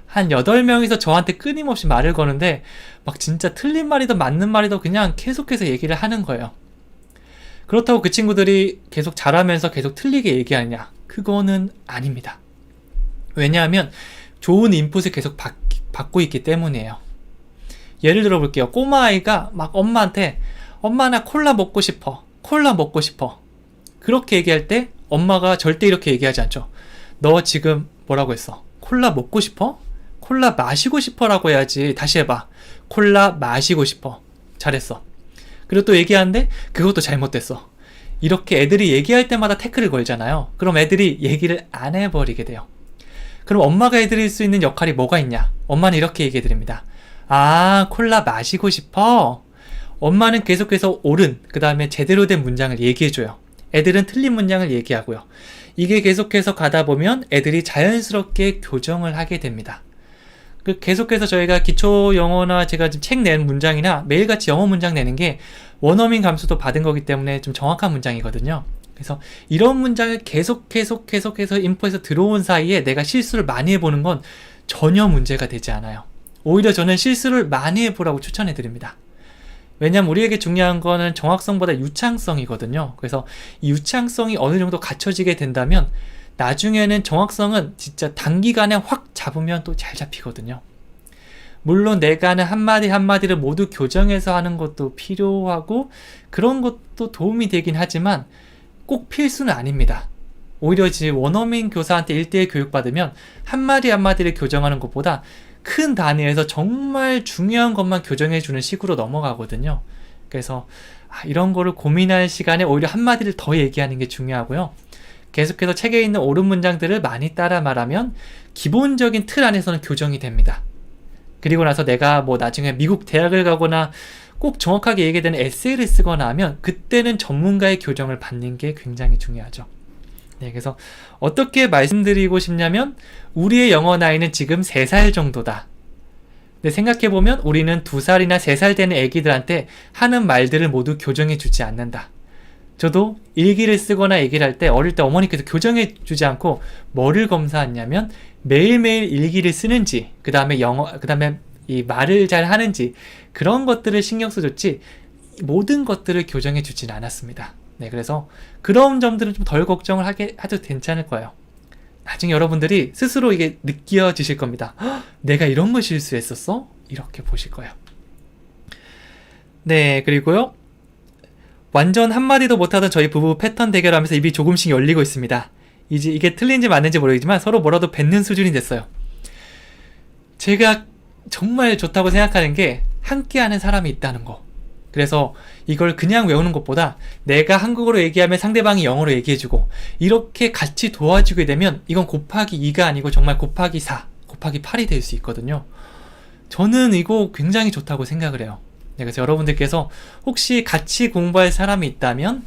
한 8명이서 저한테 끊임없이 말을 거는데 막 진짜 틀린 말이든 맞는 말이든 그냥 계속해서 얘기를 하는 거예요. 그렇다고 그 친구들이 계속 잘하면서 계속 틀리게 얘기하느냐? 그거는 아닙니다. 왜냐하면 좋은 인풋을 계속 받고 있기 때문이에요. 예를 들어 볼게요. 꼬마아이가 막 엄마한테 엄마 나 콜라 먹고 싶어. 콜라 먹고 싶어. 그렇게 얘기할 때 엄마가 절대 이렇게 얘기하지 않죠. 너 지금 뭐라고 했어? 콜라 먹고 싶어? 콜라 마시고 싶어 라고 해야지. 다시 해봐. 콜라 마시고 싶어. 잘했어. 그리고 또 얘기하는데 그것도 잘못됐어. 이렇게 애들이 얘기할 때마다 태클을 걸잖아요. 그럼 애들이 얘기를 안 해버리게 돼요. 그럼 엄마가 해드릴 수 있는 역할이 뭐가 있냐? 엄마는 이렇게 얘기해 드립니다. 아, 콜라 마시고 싶어? 엄마는 계속해서 옳은, 그 다음에 제대로 된 문장을 얘기해줘요. 애들은 틀린 문장을 얘기하고요. 이게 계속해서 가다 보면 애들이 자연스럽게 교정을 하게 됩니다. 계속해서 저희가 기초 영어나 제가 지금 책 낸 문장이나 매일같이 영어 문장 내는 게 원어민 감수도 받은 거기 때문에 좀 정확한 문장이거든요. 그래서 이런 문장을 계속해서 인풋에서 들어온 사이에 내가 실수를 많이 해보는 건 전혀 문제가 되지 않아요. 오히려 저는 실수를 많이 해보라고 추천해 드립니다. 왜냐면 우리에게 중요한 거는 정확성보다 유창성이거든요. 그래서 이 유창성이 어느 정도 갖춰지게 된다면 나중에는 정확성은 진짜 단기간에 확 잡으면 또 잘 잡히거든요. 물론 내가 하는 한마디 한마디를 모두 교정해서 하는 것도 필요하고 그런 것도 도움이 되긴 하지만 꼭 필수는 아닙니다. 오히려 지금 원어민 교사한테 1대1 교육받으면 한마디 한마디를 교정하는 것보다 큰 단위에서 정말 중요한 것만 교정해주는 식으로 넘어가거든요. 그래서 이런 거를 고민할 시간에 오히려 한마디를 더 얘기하는 게 중요하고요. 계속해서 책에 있는 옳은 문장들을 많이 따라 말하면 기본적인 틀 안에서는 교정이 됩니다. 그리고 나서 내가 뭐 나중에 미국 대학을 가거나 꼭 정확하게 얘기되는 에세이를 쓰거나 하면 그때는 전문가의 교정을 받는 게 굉장히 중요하죠. 네, 그래서 어떻게 말씀드리고 싶냐면 우리의 영어 나이는 지금 3살 정도다. 근데 생각해보면 우리는 2살이나 3살 되는 애기들한테 하는 말들을 모두 교정해주지 않는다. 저도 일기를 쓰거나 얘기를 할 때 어릴 때 어머니께서 교정해주지 않고 뭐를 검사했냐면 매일매일 일기를 쓰는지 그 다음에 이 말을 잘 하는지 그런 것들을 신경 써줬지 모든 것들을 교정해주진 않았습니다. 네, 그래서 그런 점들은 좀 덜 걱정을 해도 괜찮을 거예요. 나중에 여러분들이 스스로 이게 느껴지실 겁니다. 헉, 내가 이런 거 실수했었어? 이렇게 보실 거예요. 네, 그리고요. 완전 한마디도 못하던 저희 부부 패턴 대결하면서 입이 조금씩 열리고 있습니다. 이제 이게 틀린지 맞는지 모르겠지만 서로 뭐라도 뱉는 수준이 됐어요. 제가 정말 좋다고 생각하는 게 함께하는 사람이 있다는 거. 그래서 이걸 그냥 외우는 것보다 내가 한국어로 얘기하면 상대방이 영어로 얘기해주고 이렇게 같이 도와주게 되면 이건 곱하기 2가 아니고 정말 곱하기 4, 곱하기 8이 될 수 있거든요. 저는 이거 굉장히 좋다고 생각을 해요. 그래서 여러분들께서 혹시 같이 공부할 사람이 있다면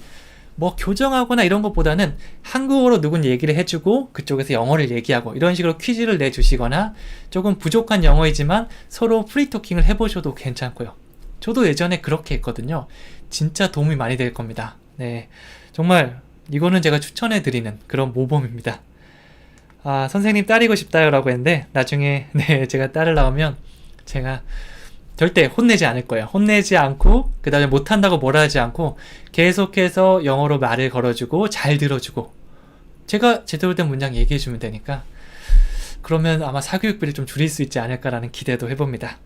뭐 교정하거나 이런 것보다는 한국어로 누군 얘기를 해주고 그쪽에서 영어를 얘기하고 이런 식으로 퀴즈를 내주시거나 조금 부족한 영어이지만 서로 프리토킹을 해보셔도 괜찮고요. 저도 예전에 그렇게 했거든요. 진짜 도움이 많이 될 겁니다. 네, 정말 이거는 제가 추천해드리는 그런 모범입니다. 아, 선생님 딸이고 싶다요 라고 했는데 나중에 네, 제가 딸을 낳으면 제가 절대 혼내지 않을 거예요. 혼내지 않고 그 다음에 못한다고 뭐라 하지 않고 계속해서 영어로 말을 걸어주고 잘 들어주고 제가 제대로 된 문장 얘기해주면 되니까 그러면 아마 사교육비를 좀 줄일 수 있지 않을까라는 기대도 해봅니다.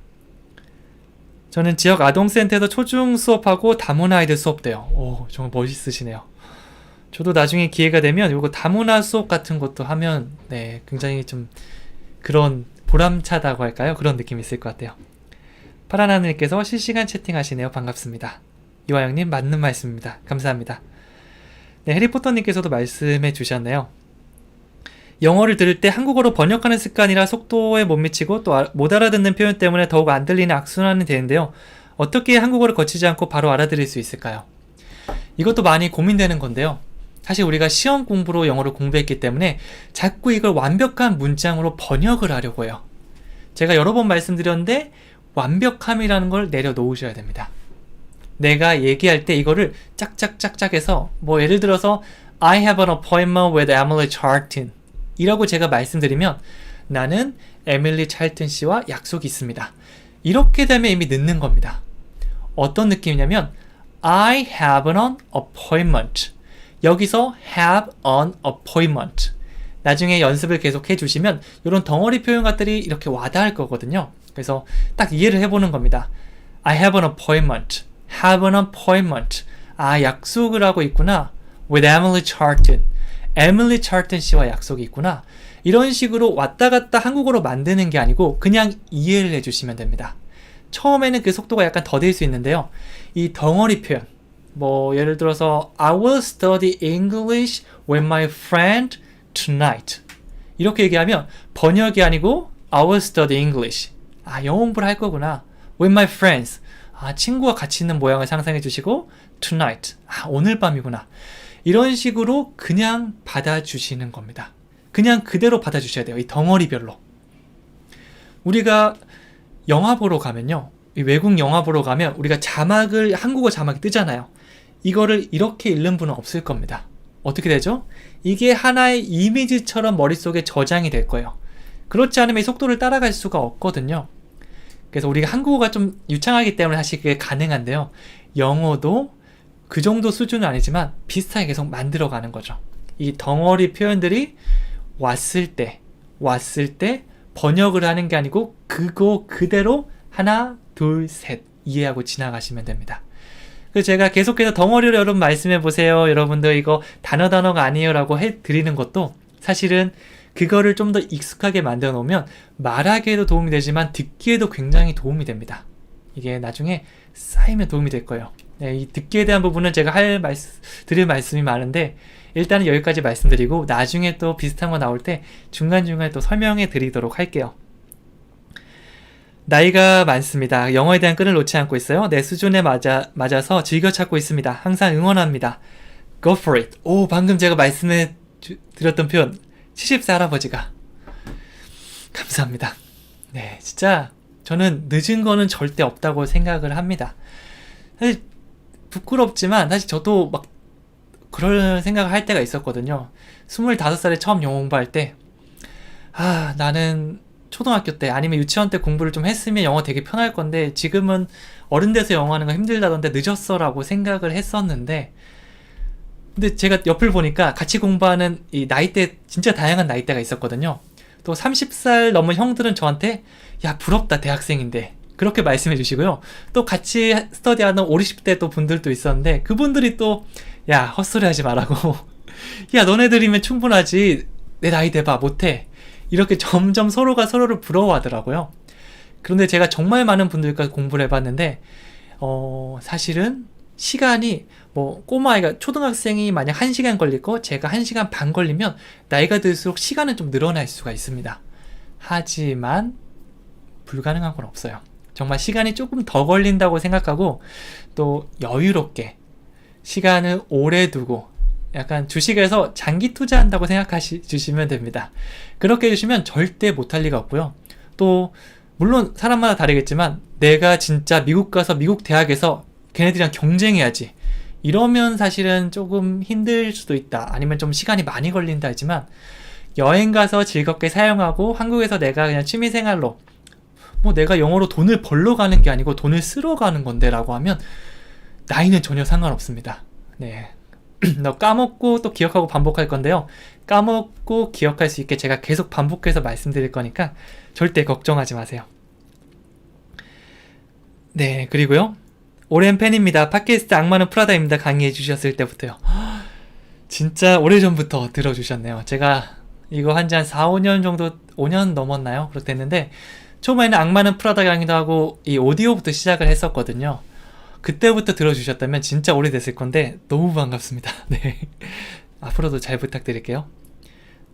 저는 지역 아동센터에서 초중 수업하고 다문화 아이들 수업돼요. 오, 정말 멋있으시네요. 저도 나중에 기회가 되면 이거 다문화 수업 같은 것도 하면 네, 굉장히 좀 그런 보람차다고 할까요? 그런 느낌이 있을 것 같아요. 파란하늘님께서 실시간 채팅하시네요. 반갑습니다. 이화영님 맞는 말씀입니다. 감사합니다. 네, 해리포터님께서도 말씀해 주셨네요. 영어를 들을 때 한국어로 번역하는 습관이라 속도에 못 미치고 또 못 알아듣는 표현 때문에 더욱 안 들리는 악순환이 되는데요. 어떻게 한국어를 거치지 않고 바로 알아들을 수 있을까요? 이것도 많이 고민되는 건데요. 사실 우리가 시험 공부로 영어를 공부했기 때문에 자꾸 이걸 완벽한 문장으로 번역을 하려고 해요. 제가 여러 번 말씀드렸는데 완벽함이라는 걸 내려놓으셔야 됩니다. 내가 얘기할 때 이거를 짝짝짝짝 해서 뭐 예를 들어서 I have an appointment with Emily Charlton 이라고 제가 말씀드리면 나는 에밀리 찰튼 씨와 약속이 있습니다. 이렇게 되면 이미 늦는 겁니다. 어떤 느낌이냐면 I have an appointment 여기서 have an appointment 나중에 연습을 계속 해주시면 이런 덩어리 표현 같들이 이렇게 와닿을 거거든요. 그래서 딱 이해를 해보는 겁니다. I have an appointment, have an appointment. 아, 약속을 하고 있구나. With Emily Charlton. 에밀리 찰튼 씨와 약속이 있구나. 이런 식으로 왔다 갔다 한국어로 만드는 게 아니고 그냥 이해를 해주시면 됩니다. 처음에는 그 속도가 약간 더딜 수 있는데요. 이 덩어리 표현, 뭐 예를 들어서 I will study English with my friend tonight 이렇게 얘기하면 번역이 아니고 I will study English. 아, 영어 공부를 할 거구나. With my friends. 아, 친구와 같이 있는 모양을 상상해 주시고 tonight. 아, 오늘 밤이구나. 이런 식으로 그냥 받아주시는 겁니다. 그냥 그대로 받아주셔야 돼요. 이 덩어리별로. 우리가 영화 보러 가면요. 외국 영화 보러 가면 우리가 자막을 한국어 자막이 뜨잖아요. 이거를 이렇게 읽는 분은 없을 겁니다. 어떻게 되죠? 이게 하나의 이미지처럼 머릿속에 저장이 될 거예요. 그렇지 않으면 이 속도를 따라갈 수가 없거든요. 그래서 우리가 한국어가 좀 유창하기 때문에 사실 그게 가능한데요. 영어도 그 정도 수준은 아니지만 비슷하게 계속 만들어가는 거죠. 이 덩어리 표현들이 왔을 때 번역을 하는 게 아니고 그거 그대로 하나, 둘, 셋 이해하고 지나가시면 됩니다. 그래서 제가 계속해서 덩어리로 여러분 말씀해 보세요. 여러분들 이거 단어가 아니에요 라고 해드리는 것도 사실은 그거를 좀 더 익숙하게 만들어 놓으면 말하기에도 도움이 되지만 듣기에도 굉장히 도움이 됩니다. 이게 나중에 쌓이면 도움이 될 거예요. 네, 이 듣기에 대한 부분은 제가 드릴 말씀이 많은데 일단은 여기까지 말씀드리고 나중에 또 비슷한 거 나올 때 중간중간에 또 설명해 드리도록 할게요. 나이가 많습니다. 영어에 대한 끈을 놓지 않고 있어요. 내 수준에 맞아서 즐겨 찾고 있습니다. 항상 응원합니다. Go for it. 오, 방금 제가 말씀해 드렸던 표현 70세 할아버지가 감사합니다. 네, 진짜 저는 늦은 거는 절대 없다고 생각을 합니다. 사실 부끄럽지만 사실 저도 막 그런 생각을 할 때가 있었거든요. 25살에 처음 영어 공부할 때 나는 초등학교 때 아니면 유치원 때 공부를 좀 했으면 영어 되게 편할 건데 지금은 어른 돼서 영어 하는 거 힘들다던데 늦었어 라고 생각을 했었는데 근데 제가 옆을 보니까 같이 공부하는 이 나이대, 진짜 다양한 나이대가 있었거든요. 또 30살 넘은 형들은 저한테 야 부럽다 대학생인데 그렇게 말씀해 주시고요. 또 같이 스터디하는 50, 60대 또 분들도 있었는데 그분들이 또 야 헛소리 하지 말라고 야 너네들이면 충분하지 내 나이 대봐 못해 이렇게 점점 서로가 서로를 부러워하더라고요. 그런데 제가 정말 많은 분들과 공부를 해봤는데 사실은 시간이 뭐 꼬마아이가 초등학생이 만약 1시간 걸릴 거 제가 1시간 반 걸리면 나이가 들수록 시간은 좀 늘어날 수가 있습니다. 하지만 불가능한 건 없어요. 정말 시간이 조금 더 걸린다고 생각하고 또 여유롭게 시간을 오래 두고 약간 주식에서 장기 투자한다고 생각하시면 됩니다. 그렇게 해주시면 절대 못할 리가 없고요. 또 물론 사람마다 다르겠지만 내가 진짜 미국 가서 미국 대학에서 걔네들이랑 경쟁해야지 이러면 사실은 조금 힘들 수도 있다. 아니면 좀 시간이 많이 걸린다 하지만 여행 가서 즐겁게 사용하고 한국에서 내가 그냥 취미생활로 뭐 내가 영어로 돈을 벌러 가는 게 아니고 돈을 쓰러 가는 건데 라고 하면 나이는 전혀 상관없습니다. 네. 너 까먹고 또 기억하고 반복할 건데요. 까먹고 기억할 수 있게 제가 계속 반복해서 말씀드릴 거니까 절대 걱정하지 마세요. 네, 그리고요. 오랜 팬입니다. 팟캐스트 악마는 프라다입니다. 강의해 주셨을 때부터요. 진짜 오래전부터 들어주셨네요. 제가 이거 한지 한 4, 5년 정도, 5년 넘었나요? 그렇게 됐는데 처음에는 악마는 프라다 강의도 하고 이 오디오부터 시작을 했었거든요. 그때부터 들어주셨다면 진짜 오래됐을 건데 너무 반갑습니다. 네. 앞으로도 잘 부탁드릴게요.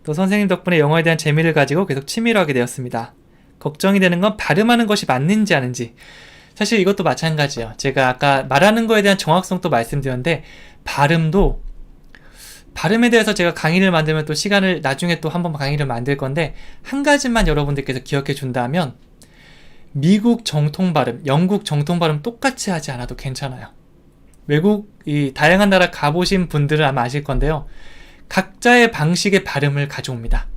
또 선생님 덕분에 영어에 대한 재미를 가지고 계속 취미로 하게 되었습니다. 걱정이 되는 건 발음하는 것이 맞는지 아닌지. 사실 이것도 마찬가지예요. 제가 아까 말하는 거에 대한 정확성도 말씀드렸는데 발음에 대해서 제가 강의를 만들면 또 시간을 나중에 또 한번 강의를 만들 건데 한 가지만 여러분들께서 기억해 준다면 미국 정통 발음, 영국 정통 발음 똑같이 하지 않아도 괜찮아요. 외국 이 다양한 나라 가보신 분들은 아마 아실 건데요. 각자의 방식의 발음을 가져옵니다.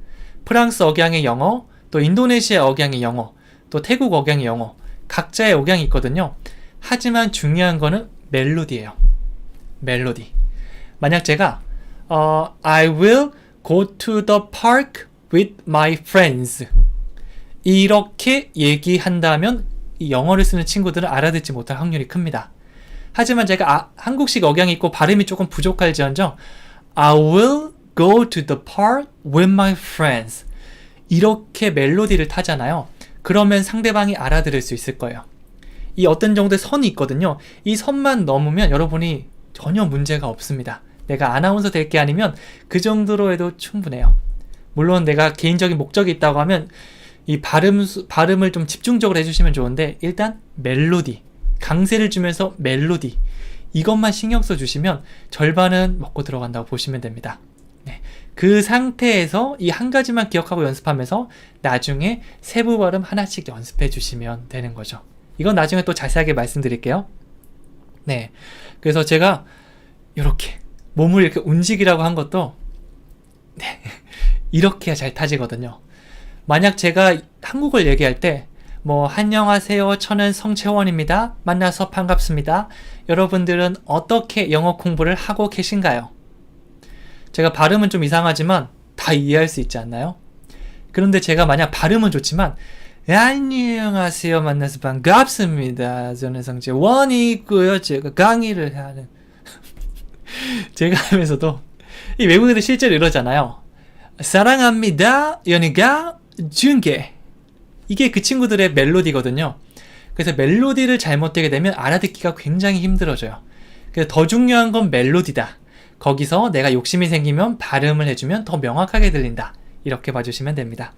프랑스 억양의 영어, 또 인도네시아 억양의 영어, 또 태국 억양의 영어 각자의 억양이 있거든요. 하지만 중요한 거는 멜로디예요. 멜로디. 만약 제가 I will go to the park with my friends 이렇게 얘기한다면 이 영어를 쓰는 친구들은 알아듣지 못할 확률이 큽니다. 하지만 제가 한국식 억양이 있고 발음이 조금 부족할지언정 I will go to the park with my friends 이렇게 멜로디를 타잖아요. 그러면 상대방이 알아들을 수 있을 거예요. 이 어떤 정도의 선이 있거든요. 이 선만 넘으면 여러분이 전혀 문제가 없습니다. 내가 아나운서 될 게 아니면 그 정도로 해도 충분해요. 물론 내가 개인적인 목적이 있다고 하면 이 발음을 좀 집중적으로 해주시면 좋은데 일단 멜로디, 강세를 주면서 멜로디 이것만 신경 써주시면 절반은 먹고 들어간다고 보시면 됩니다. 네. 그 상태에서 이 한 가지만 기억하고 연습하면서 나중에 세부 발음 하나씩 연습해 주시면 되는 거죠. 이건 나중에 또 자세하게 말씀드릴게요. 네. 그래서 제가 이렇게 몸을 이렇게 움직이라고 한 것도 네. 이렇게 해야 잘 타지거든요. 만약 제가 한국어를 얘기할 때 뭐 안녕하세요. 저는 성채원입니다. 만나서 반갑습니다. 여러분들은 어떻게 영어 공부를 하고 계신가요? 제가 발음은 좀 이상하지만 다 이해할 수 있지 않나요? 그런데 제가 만약 발음은 좋지만 안녕하세요. 만나서 반갑습니다. 저는 성채원이고요. 제가 강의를 하는 제가 하면서도 이 외국인들 실제로 이러잖아요. 사랑합니다. 연희가 중계 이게 그 친구들의 멜로디거든요. 그래서 멜로디를 잘못되게 되면 알아듣기가 굉장히 힘들어져요. 그래서 더 중요한 건 멜로디다. 거기서 내가 욕심이 생기면 발음을 해주면 더 명확하게 들린다. 이렇게 봐주시면 됩니다.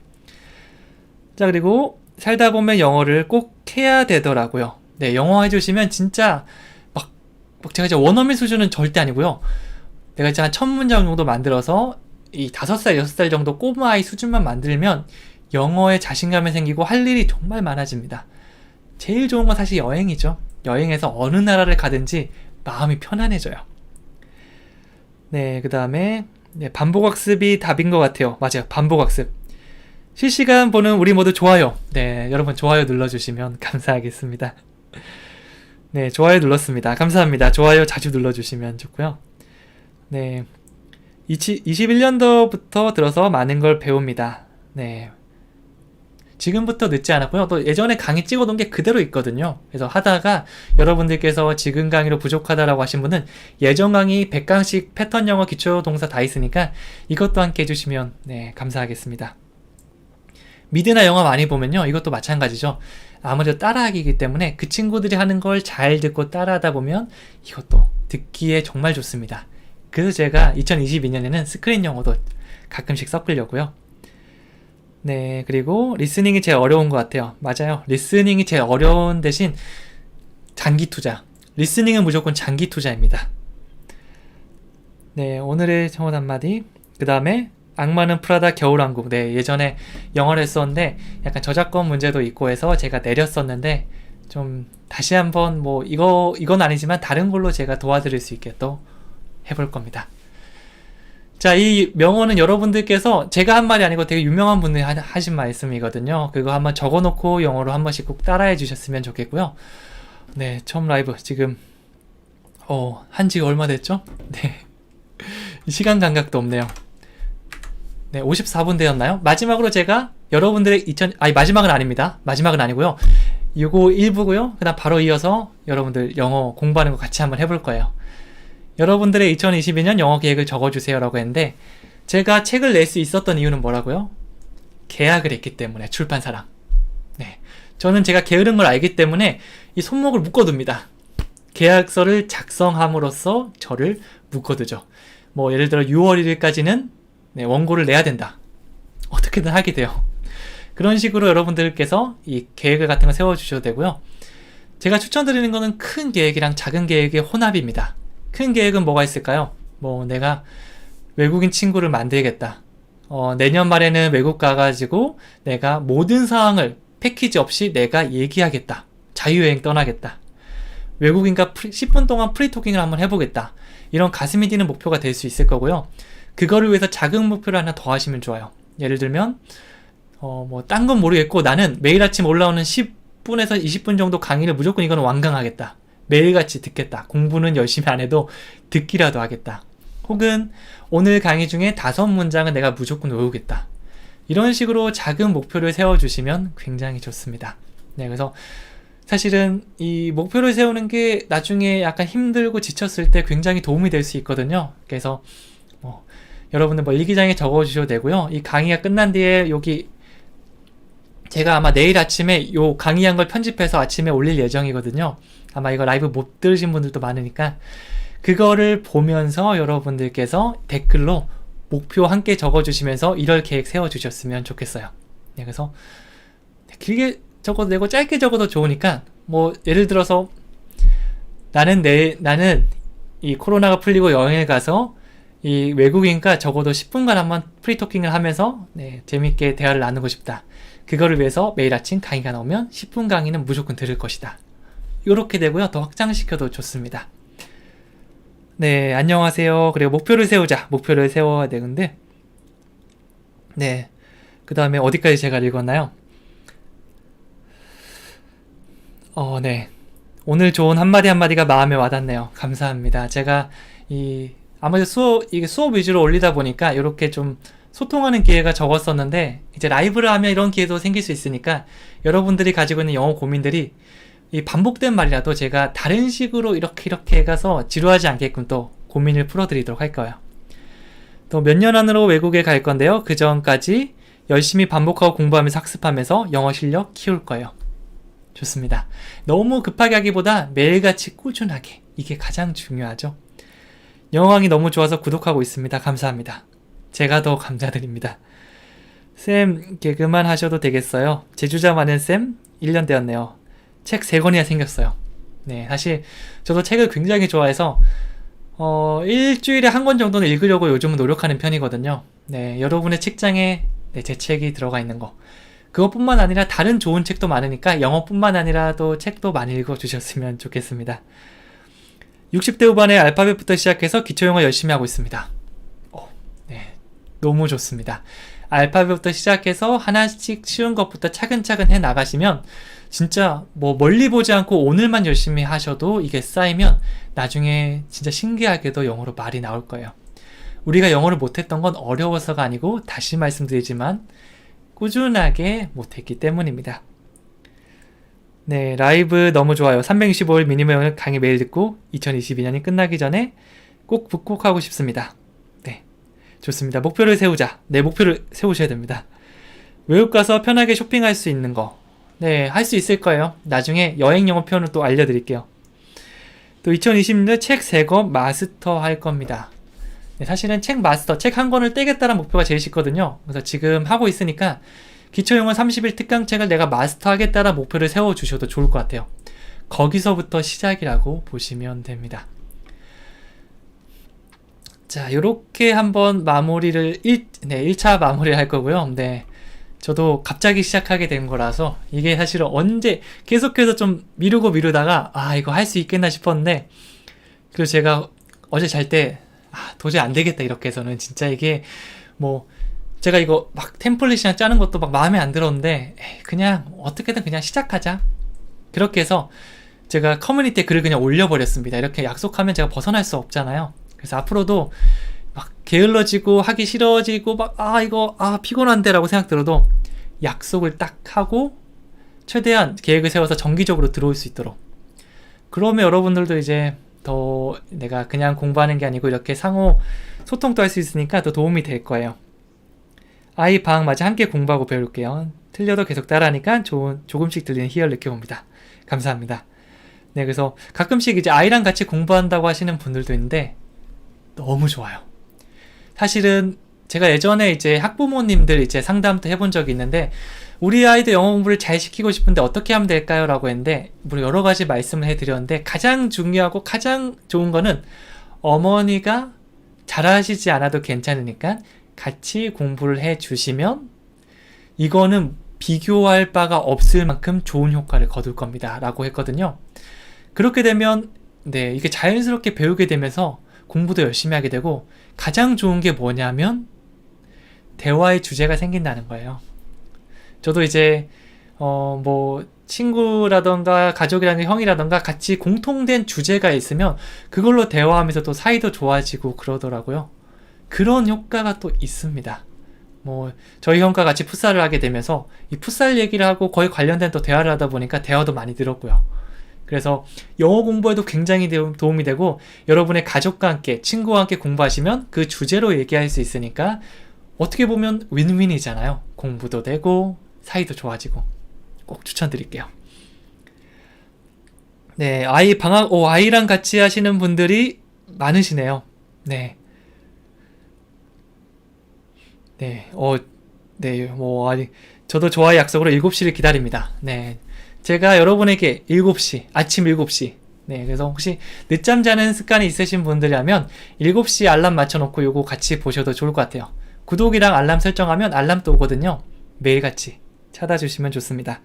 자, 그리고 살다 보면 영어를 꼭 해야 되더라고요. 네, 영어 해주시면 진짜 막 제가 이제 원어민 수준은 절대 아니고요. 내가 이제 한 1000문장 정도 만들어서 이 5살, 6살 정도 꼬마아이 수준만 만들면 영어에 자신감이 생기고 할 일이 정말 많아집니다. 제일 좋은 건 사실 여행이죠. 여행에서 어느 나라를 가든지 마음이 편안해져요. 네, 그 다음에 네, 반복학습이 답인 것 같아요. 맞아요. 반복학습. 실시간 보는 우리 모두 좋아요. 네, 여러분 좋아요 눌러주시면 감사하겠습니다. 네, 좋아요 눌렀습니다. 감사합니다. 좋아요 자주 눌러주시면 좋고요. 네. 21년도부터 들어서 많은 걸 배웁니다. 네. 지금부터 늦지 않았고요. 또 예전에 강의 찍어놓은 게 그대로 있거든요. 그래서 하다가 여러분들께서 지금 강의로 부족하다라고 하신 분은 예전 강의 100강씩 패턴 영어 기초 동사 다 있으니까 이것도 함께 해주시면 네, 감사하겠습니다. 미드나 영화 많이 보면요. 이것도 마찬가지죠. 아무래도 따라하기이기 때문에 그 친구들이 하는 걸 잘 듣고 따라하다 보면 이것도 듣기에 정말 좋습니다. 그래서 제가 2022년에는 스크린 영어도 가끔씩 섞으려고요. 네, 그리고 리스닝이 제일 어려운 것 같아요. 맞아요. 리스닝이 제일 어려운 대신 장기 투자. 리스닝은 무조건 장기 투자입니다. 네, 오늘의 청혼 한마디. 그 다음에 악마는 프라다 겨울왕국. 네, 예전에 영어를 했었는데 약간 저작권 문제도 있고 해서 제가 내렸었는데 좀 다시 한번 뭐 이건 아니지만 다른 걸로 제가 도와드릴 수 있게 또 해볼 겁니다. 자, 이 명언은 여러분들께서 제가 한 말이 아니고 되게 유명한 분이 하신 말씀이거든요. 그거 한번 적어놓고 영어로 한 번씩 꼭 따라해 주셨으면 좋겠고요. 네, 처음 라이브 지금 한 지가 얼마 됐죠? 네, 시간 감각도 없네요. 네, 54분 되었나요? 마지막으로 제가 여러분들의 마지막은 아닙니다. 마지막은 아니고요. 이거 1부고요. 그 다음 바로 이어서 여러분들 영어 공부하는 거 같이 한번 해볼 거예요. 여러분들의 2022년 영어 계획을 적어주세요 라고 했는데 제가 책을 낼 수 있었던 이유는 뭐라고요? 계약을 했기 때문에, 출판사랑. 네, 저는 제가 게으른 걸 알기 때문에 이 손목을 묶어둡니다. 계약서를 작성함으로써 저를 묶어두죠. 뭐 예를 들어 6월 1일까지는 네, 원고를 내야 된다. 어떻게든 하게 돼요. 그런 식으로 여러분들께서 이 계획을 같은 거 세워주셔도 되고요. 제가 추천드리는 거는 큰 계획이랑 작은 계획의 혼합입니다. 큰 계획은 뭐가 있을까요? 뭐 내가 외국인 친구를 만들겠다. 내년 말에는 외국 가가지고 내가 모든 사항을 패키지 없이 내가 얘기하겠다. 자유여행 떠나겠다. 외국인과 10분 동안 프리토킹을 한번 해보겠다. 이런 가슴이 뛰는 목표가 될 수 있을 거고요. 그거를 위해서 작은 목표를 하나 더 하시면 좋아요. 예를 들면 뭐 딴 건 모르겠고 나는 매일 아침 올라오는 10분에서 20분 정도 강의를 무조건 이건 완강하겠다. 매일같이 듣겠다. 공부는 열심히 안 해도 듣기라도 하겠다. 혹은 오늘 강의 중에 5문장은 내가 무조건 외우겠다. 이런 식으로 작은 목표를 세워주시면 굉장히 좋습니다. 네, 그래서 사실은 이 목표를 세우는 게 나중에 약간 힘들고 지쳤을 때 굉장히 도움이 될 수 있거든요. 그래서 여러분들 뭐 일기장에 적어주셔도 되고요. 이 강의가 끝난 뒤에 여기 제가 아마 내일 아침에 요 강의한 걸 편집해서 아침에 올릴 예정이거든요. 아마 이거 라이브 못 들으신 분들도 많으니까 그거를 보면서 여러분들께서 댓글로 목표 함께 적어주시면서 1월 계획 세워주셨으면 좋겠어요. 네, 그래서 길게 적어도 되고 짧게 적어도 좋으니까 뭐 예를 들어서 나는 이 코로나가 풀리고 여행을 가서 이 외국인과 적어도 10분간 한번 프리토킹을 하면서 네, 재밌게 대화를 나누고 싶다. 그거를 위해서 매일 아침 강의가 나오면 10분 강의는 무조건 들을 것이다. 이렇게 되고요. 더 확장시켜도 좋습니다. 네, 안녕하세요. 그리고 목표를 세우자. 목표를 세워야 되는데 네, 그 다음에 어디까지 제가 읽었나요? 네, 오늘 좋은 한마디 한마디가 마음에 와닿네요. 감사합니다. 제가 아무래도 이게 수업 위주로 올리다 보니까 이렇게 좀 소통하는 기회가 적었었는데 이제 라이브를 하면 이런 기회도 생길 수 있으니까 여러분들이 가지고 있는 영어 고민들이 이 반복된 말이라도 제가 다른 식으로 이렇게 해가서 지루하지 않게끔 또 고민을 풀어드리도록 할 거예요. 또 몇 년 안으로 외국에 갈 건데요. 그 전까지 열심히 반복하고 공부하면서 학습하면서 영어 실력 키울 거예요. 좋습니다. 너무 급하게 하기보다 매일같이 꾸준하게, 이게 가장 중요하죠. 영어강의 너무 좋아서 구독하고 있습니다. 감사합니다. 제가 더 감사드립니다. 쌤, 개그만 하셔도 되겠어요? 제주자 많은 쌤, 1년 되었네요. 책 3권이나 생겼어요. 네, 사실 저도 책을 굉장히 좋아해서 일주일에 1권 정도는 읽으려고 요즘은 노력하는 편이거든요. 네, 여러분의 책장에 제 책이 들어가 있는 거, 그것뿐만 아니라 다른 좋은 책도 많으니까 영어뿐만 아니라도 책도 많이 읽어주셨으면 좋겠습니다. 60대 후반에 알파벳부터 시작해서 기초영어 열심히 하고 있습니다. 네, 너무 좋습니다. 알파벳부터 시작해서 하나씩 쉬운 것부터 차근차근 해 나가시면 진짜 뭐 멀리 보지 않고 오늘만 열심히 하셔도 이게 쌓이면 나중에 진짜 신기하게도 영어로 말이 나올 거예요. 우리가 영어를 못했던 건 어려워서가 아니고 다시 말씀드리지만 꾸준하게 못했기 때문입니다. 네, 라이브 너무 좋아요. 365일 미니멈 강의 매일 듣고 2022년이 끝나기 전에 꼭 북극하고 싶습니다. 네, 좋습니다. 목표를 세우자. 네, 목표를 세우셔야 됩니다. 외국 가서 편하게 쇼핑할 수 있는 거. 네, 할 수 있을 거예요. 나중에 여행 영어 표현을 또 알려드릴게요. 또 2020년 책 3권 마스터 할 겁니다. 네, 사실은 책 마스터, 책 한 권을 떼겠다는 목표가 제일 쉽거든요. 그래서 지금 하고 있으니까 기초영어 30일 특강책을 내가 마스터하겠다는 목표를 세워주셔도 좋을 것 같아요. 거기서부터 시작이라고 보시면 됩니다. 자, 요렇게 한번 마무리를 1차 마무리를 할 거고요. 네. 저도 갑자기 시작하게 된 거라서 이게 사실은 언제 계속해서 좀 미루다가 이거 할 수 있겠나 싶었는데, 그리고 제가 어제 잘 때 도저히 안 되겠다 이렇게 해서는 진짜 이게 뭐 제가 이거 막 템플릿이나 짜는 것도 막 마음에 안 들었는데 그냥 어떻게든 그냥 시작하자, 그렇게 해서 제가 커뮤니티에 글을 그냥 올려버렸습니다. 이렇게 약속하면 제가 벗어날 수 없잖아요. 그래서 앞으로도 막 게을러지고 하기 싫어지고 막 이거 피곤한데 라고 생각 들어도 약속을 딱 하고 최대한 계획을 세워서 정기적으로 들어올 수 있도록, 그러면 여러분들도 이제 더 내가 그냥 공부하는 게 아니고 이렇게 상호 소통도 할 수 있으니까 더 도움이 될 거예요. 아이 방학 맞이 함께 공부하고 배울게요. 틀려도 계속 따라하니까 조금씩 들리는 희열 느껴봅니다. 감사합니다. 네, 그래서 가끔씩 이제 아이랑 같이 공부한다고 하시는 분들도 있는데 너무 좋아요. 사실은 제가 예전에 이제 학부모님들 이제 상담도 해본 적이 있는데, 우리 아이도 영어 공부를 잘 시키고 싶은데 어떻게 하면 될까요? 라고 했는데 뭐 여러 가지 말씀을 해드렸는데, 가장 중요하고 가장 좋은 거는 어머니가 잘하시지 않아도 괜찮으니까 같이 공부를 해 주시면 이거는 비교할 바가 없을 만큼 좋은 효과를 거둘 겁니다 라고 했거든요. 그렇게 되면 이게 자연스럽게 배우게 되면서 공부도 열심히 하게 되고, 가장 좋은 게 뭐냐면 대화의 주제가 생긴다는 거예요. 저도 이제 뭐 친구라던가 가족이라든가 형이라던가 같이 공통된 주제가 있으면 그걸로 대화하면서 또 사이도 좋아지고 그러더라고요. 그런 효과가 또 있습니다. 뭐 저희 형과 같이 풋살을 하게 되면서 이 풋살 얘기를 하고 거의 관련된 또 대화를 하다 보니까 대화도 많이 늘었고요. 그래서 영어 공부에도 굉장히 도움이 되고, 여러분의 가족과 함께 친구와 함께 공부하시면 그 주제로 얘기할 수 있으니까 어떻게 보면 윈윈이잖아요. 공부도 되고 사이도 좋아지고. 꼭 추천드릴게요. 네, 아이 방학, 아이랑 같이 하시는 분들이 많으시네요. 네. 네, 저도 저와의 약속으로 7시를 기다립니다. 네. 제가 여러분에게 7시, 아침 7시. 네, 그래서 혹시 늦잠 자는 습관이 있으신 분들이라면 7시 알람 맞춰놓고 요거 같이 보셔도 좋을 것 같아요. 구독이랑 알람 설정하면 알람도 오거든요. 매일같이 찾아주시면 좋습니다.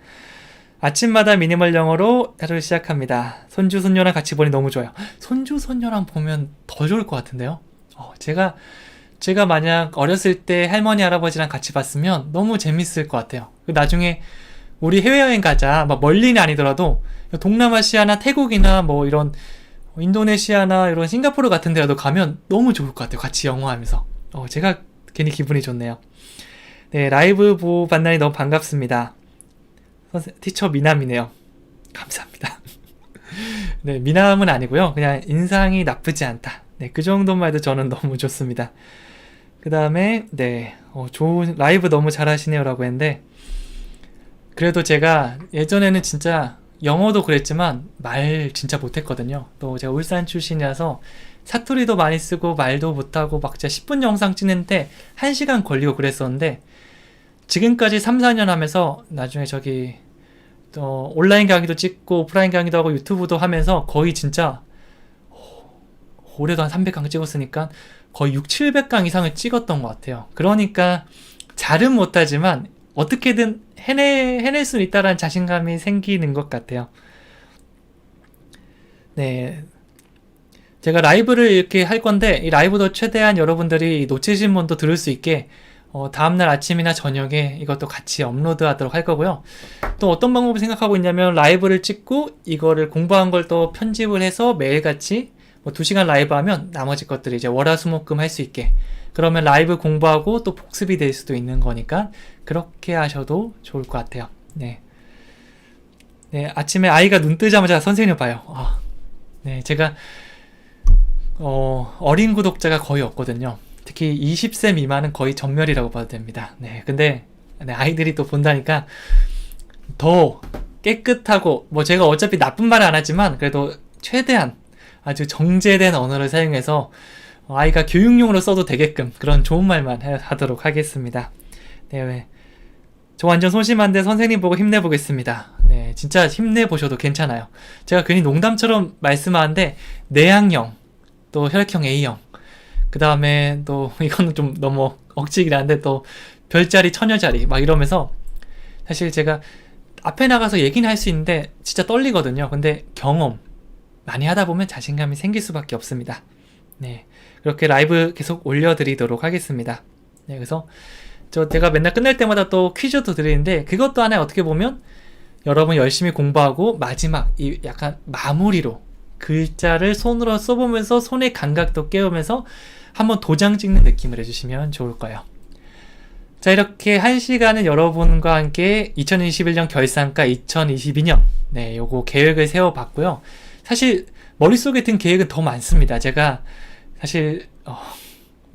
아침마다 미니멀 영어로 하루를 시작합니다. 손주, 손녀랑 같이 보니 너무 좋아요. 손주, 손녀랑 보면 더 좋을 것 같은데요. 제가 만약 어렸을 때 할머니, 할아버지랑 같이 봤으면 너무 재밌을 것 같아요. 나중에 우리 해외여행 가자, 막 멀리는 아니더라도 동남아시아나 태국이나 뭐 이런 인도네시아나 이런 싱가포르 같은 데라도 가면 너무 좋을 것 같아요. 같이 영어하면서. 제가 괜히 기분이 좋네요. 네, 라이브 만나니 너무 반갑습니다. 티처 미남이네요. 감사합니다. 네, 미남은 아니고요. 그냥 인상이 나쁘지 않다. 네, 그 정도만 해도 저는 너무 좋습니다. 그 다음에 좋은 라이브 너무 잘하시네요 라고 했는데, 그래도 제가 예전에는 진짜 영어도 그랬지만 말 진짜 못했거든요. 또 제가 울산 출신이라서 사투리도 많이 쓰고 말도 못하고 막 진짜 10분 영상 찍는데 1시간 걸리고 그랬었는데, 지금까지 3, 4년 하면서 나중에 저기 온라인 강의도 찍고 오프라인 강의도 하고 유튜브도 하면서 거의 진짜 올해도 한 300강 찍었으니까 거의 6, 700강 이상을 찍었던 것 같아요. 그러니까 잘은 못하지만 어떻게든 해낼 수 있다라는 자신감이 생기는 것 같아요. 네, 제가 라이브를 이렇게 할 건데 이 라이브도 최대한 여러분들이 놓치신 분도 들을 수 있게 다음날 아침이나 저녁에 이것도 같이 업로드 하도록 할 거고요. 또 어떤 방법을 생각하고 있냐면 라이브를 찍고 이거를 공부한 걸 또 편집을 해서 매일같이 뭐 2시간 라이브 하면 나머지 것들을 이제 월화수목금 할 수 있게, 그러면 라이브 공부하고 또 복습이 될 수도 있는 거니까 그렇게 하셔도 좋을 것 같아요. 네. 네, 아침에 아이가 눈 뜨자마자 선생님을 봐요. 네, 제가 어린 구독자가 거의 없거든요. 특히 20세 미만은 거의 전멸이라고 봐도 됩니다. 네, 근데 네, 아이들이 또 본다니까 더 깨끗하고, 뭐 제가 어차피 나쁜 말은 안 하지만 그래도 최대한 아주 정제된 언어를 사용해서 아이가 교육용으로 써도 되게끔 그런 좋은 말만 하도록 하겠습니다. 네, 저 완전 소심한데 선생님 보고 힘내보겠습니다. 네, 진짜 힘내보셔도 괜찮아요. 제가 괜히 농담처럼 말씀하는데 내향형, 또 혈액형 A형, 그 다음에 또 이거는 좀 너무 억지긴 한데 또 별자리, 처녀자리 막 이러면서 사실 제가 앞에 나가서 얘기는 할 수 있는데 진짜 떨리거든요. 근데 경험 많이 하다 보면 자신감이 생길 수밖에 없습니다. 네, 그렇게 라이브 계속 올려드리도록 하겠습니다. 네, 그래서 제가 맨날 끝날 때마다 또 퀴즈도 드리는데 그것도 하나의 어떻게 보면 여러분 열심히 공부하고 마지막 이 약간 마무리로 글자를 손으로 써보면서 손의 감각도 깨우면서 한번 도장 찍는 느낌을 해주시면 좋을 거예요. 자, 이렇게 1시간은 여러분과 함께 2021년 결산과 2022년 네, 요거 계획을 세워봤고요. 사실 머릿속에 든 계획은 더 많습니다. 제가 사실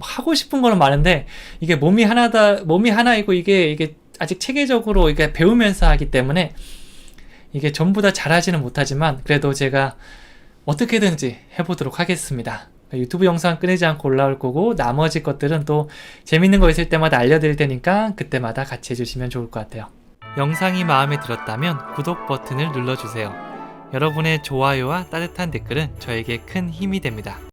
하고 싶은 거는 많은데 이게 몸이 하나이고 이게 아직 체계적으로 이게 배우면서 하기 때문에 이게 전부 다 잘하지는 못하지만 그래도 제가 어떻게든지 해보도록 하겠습니다. 유튜브 영상 끊이지 않고 올라올 거고 나머지 것들은 또 재밌는 거 있을 때마다 알려드릴 테니까 그때마다 같이 해주시면 좋을 것 같아요. 영상이 마음에 들었다면 구독 버튼을 눌러주세요. 여러분의 좋아요와 따뜻한 댓글은 저에게 큰 힘이 됩니다.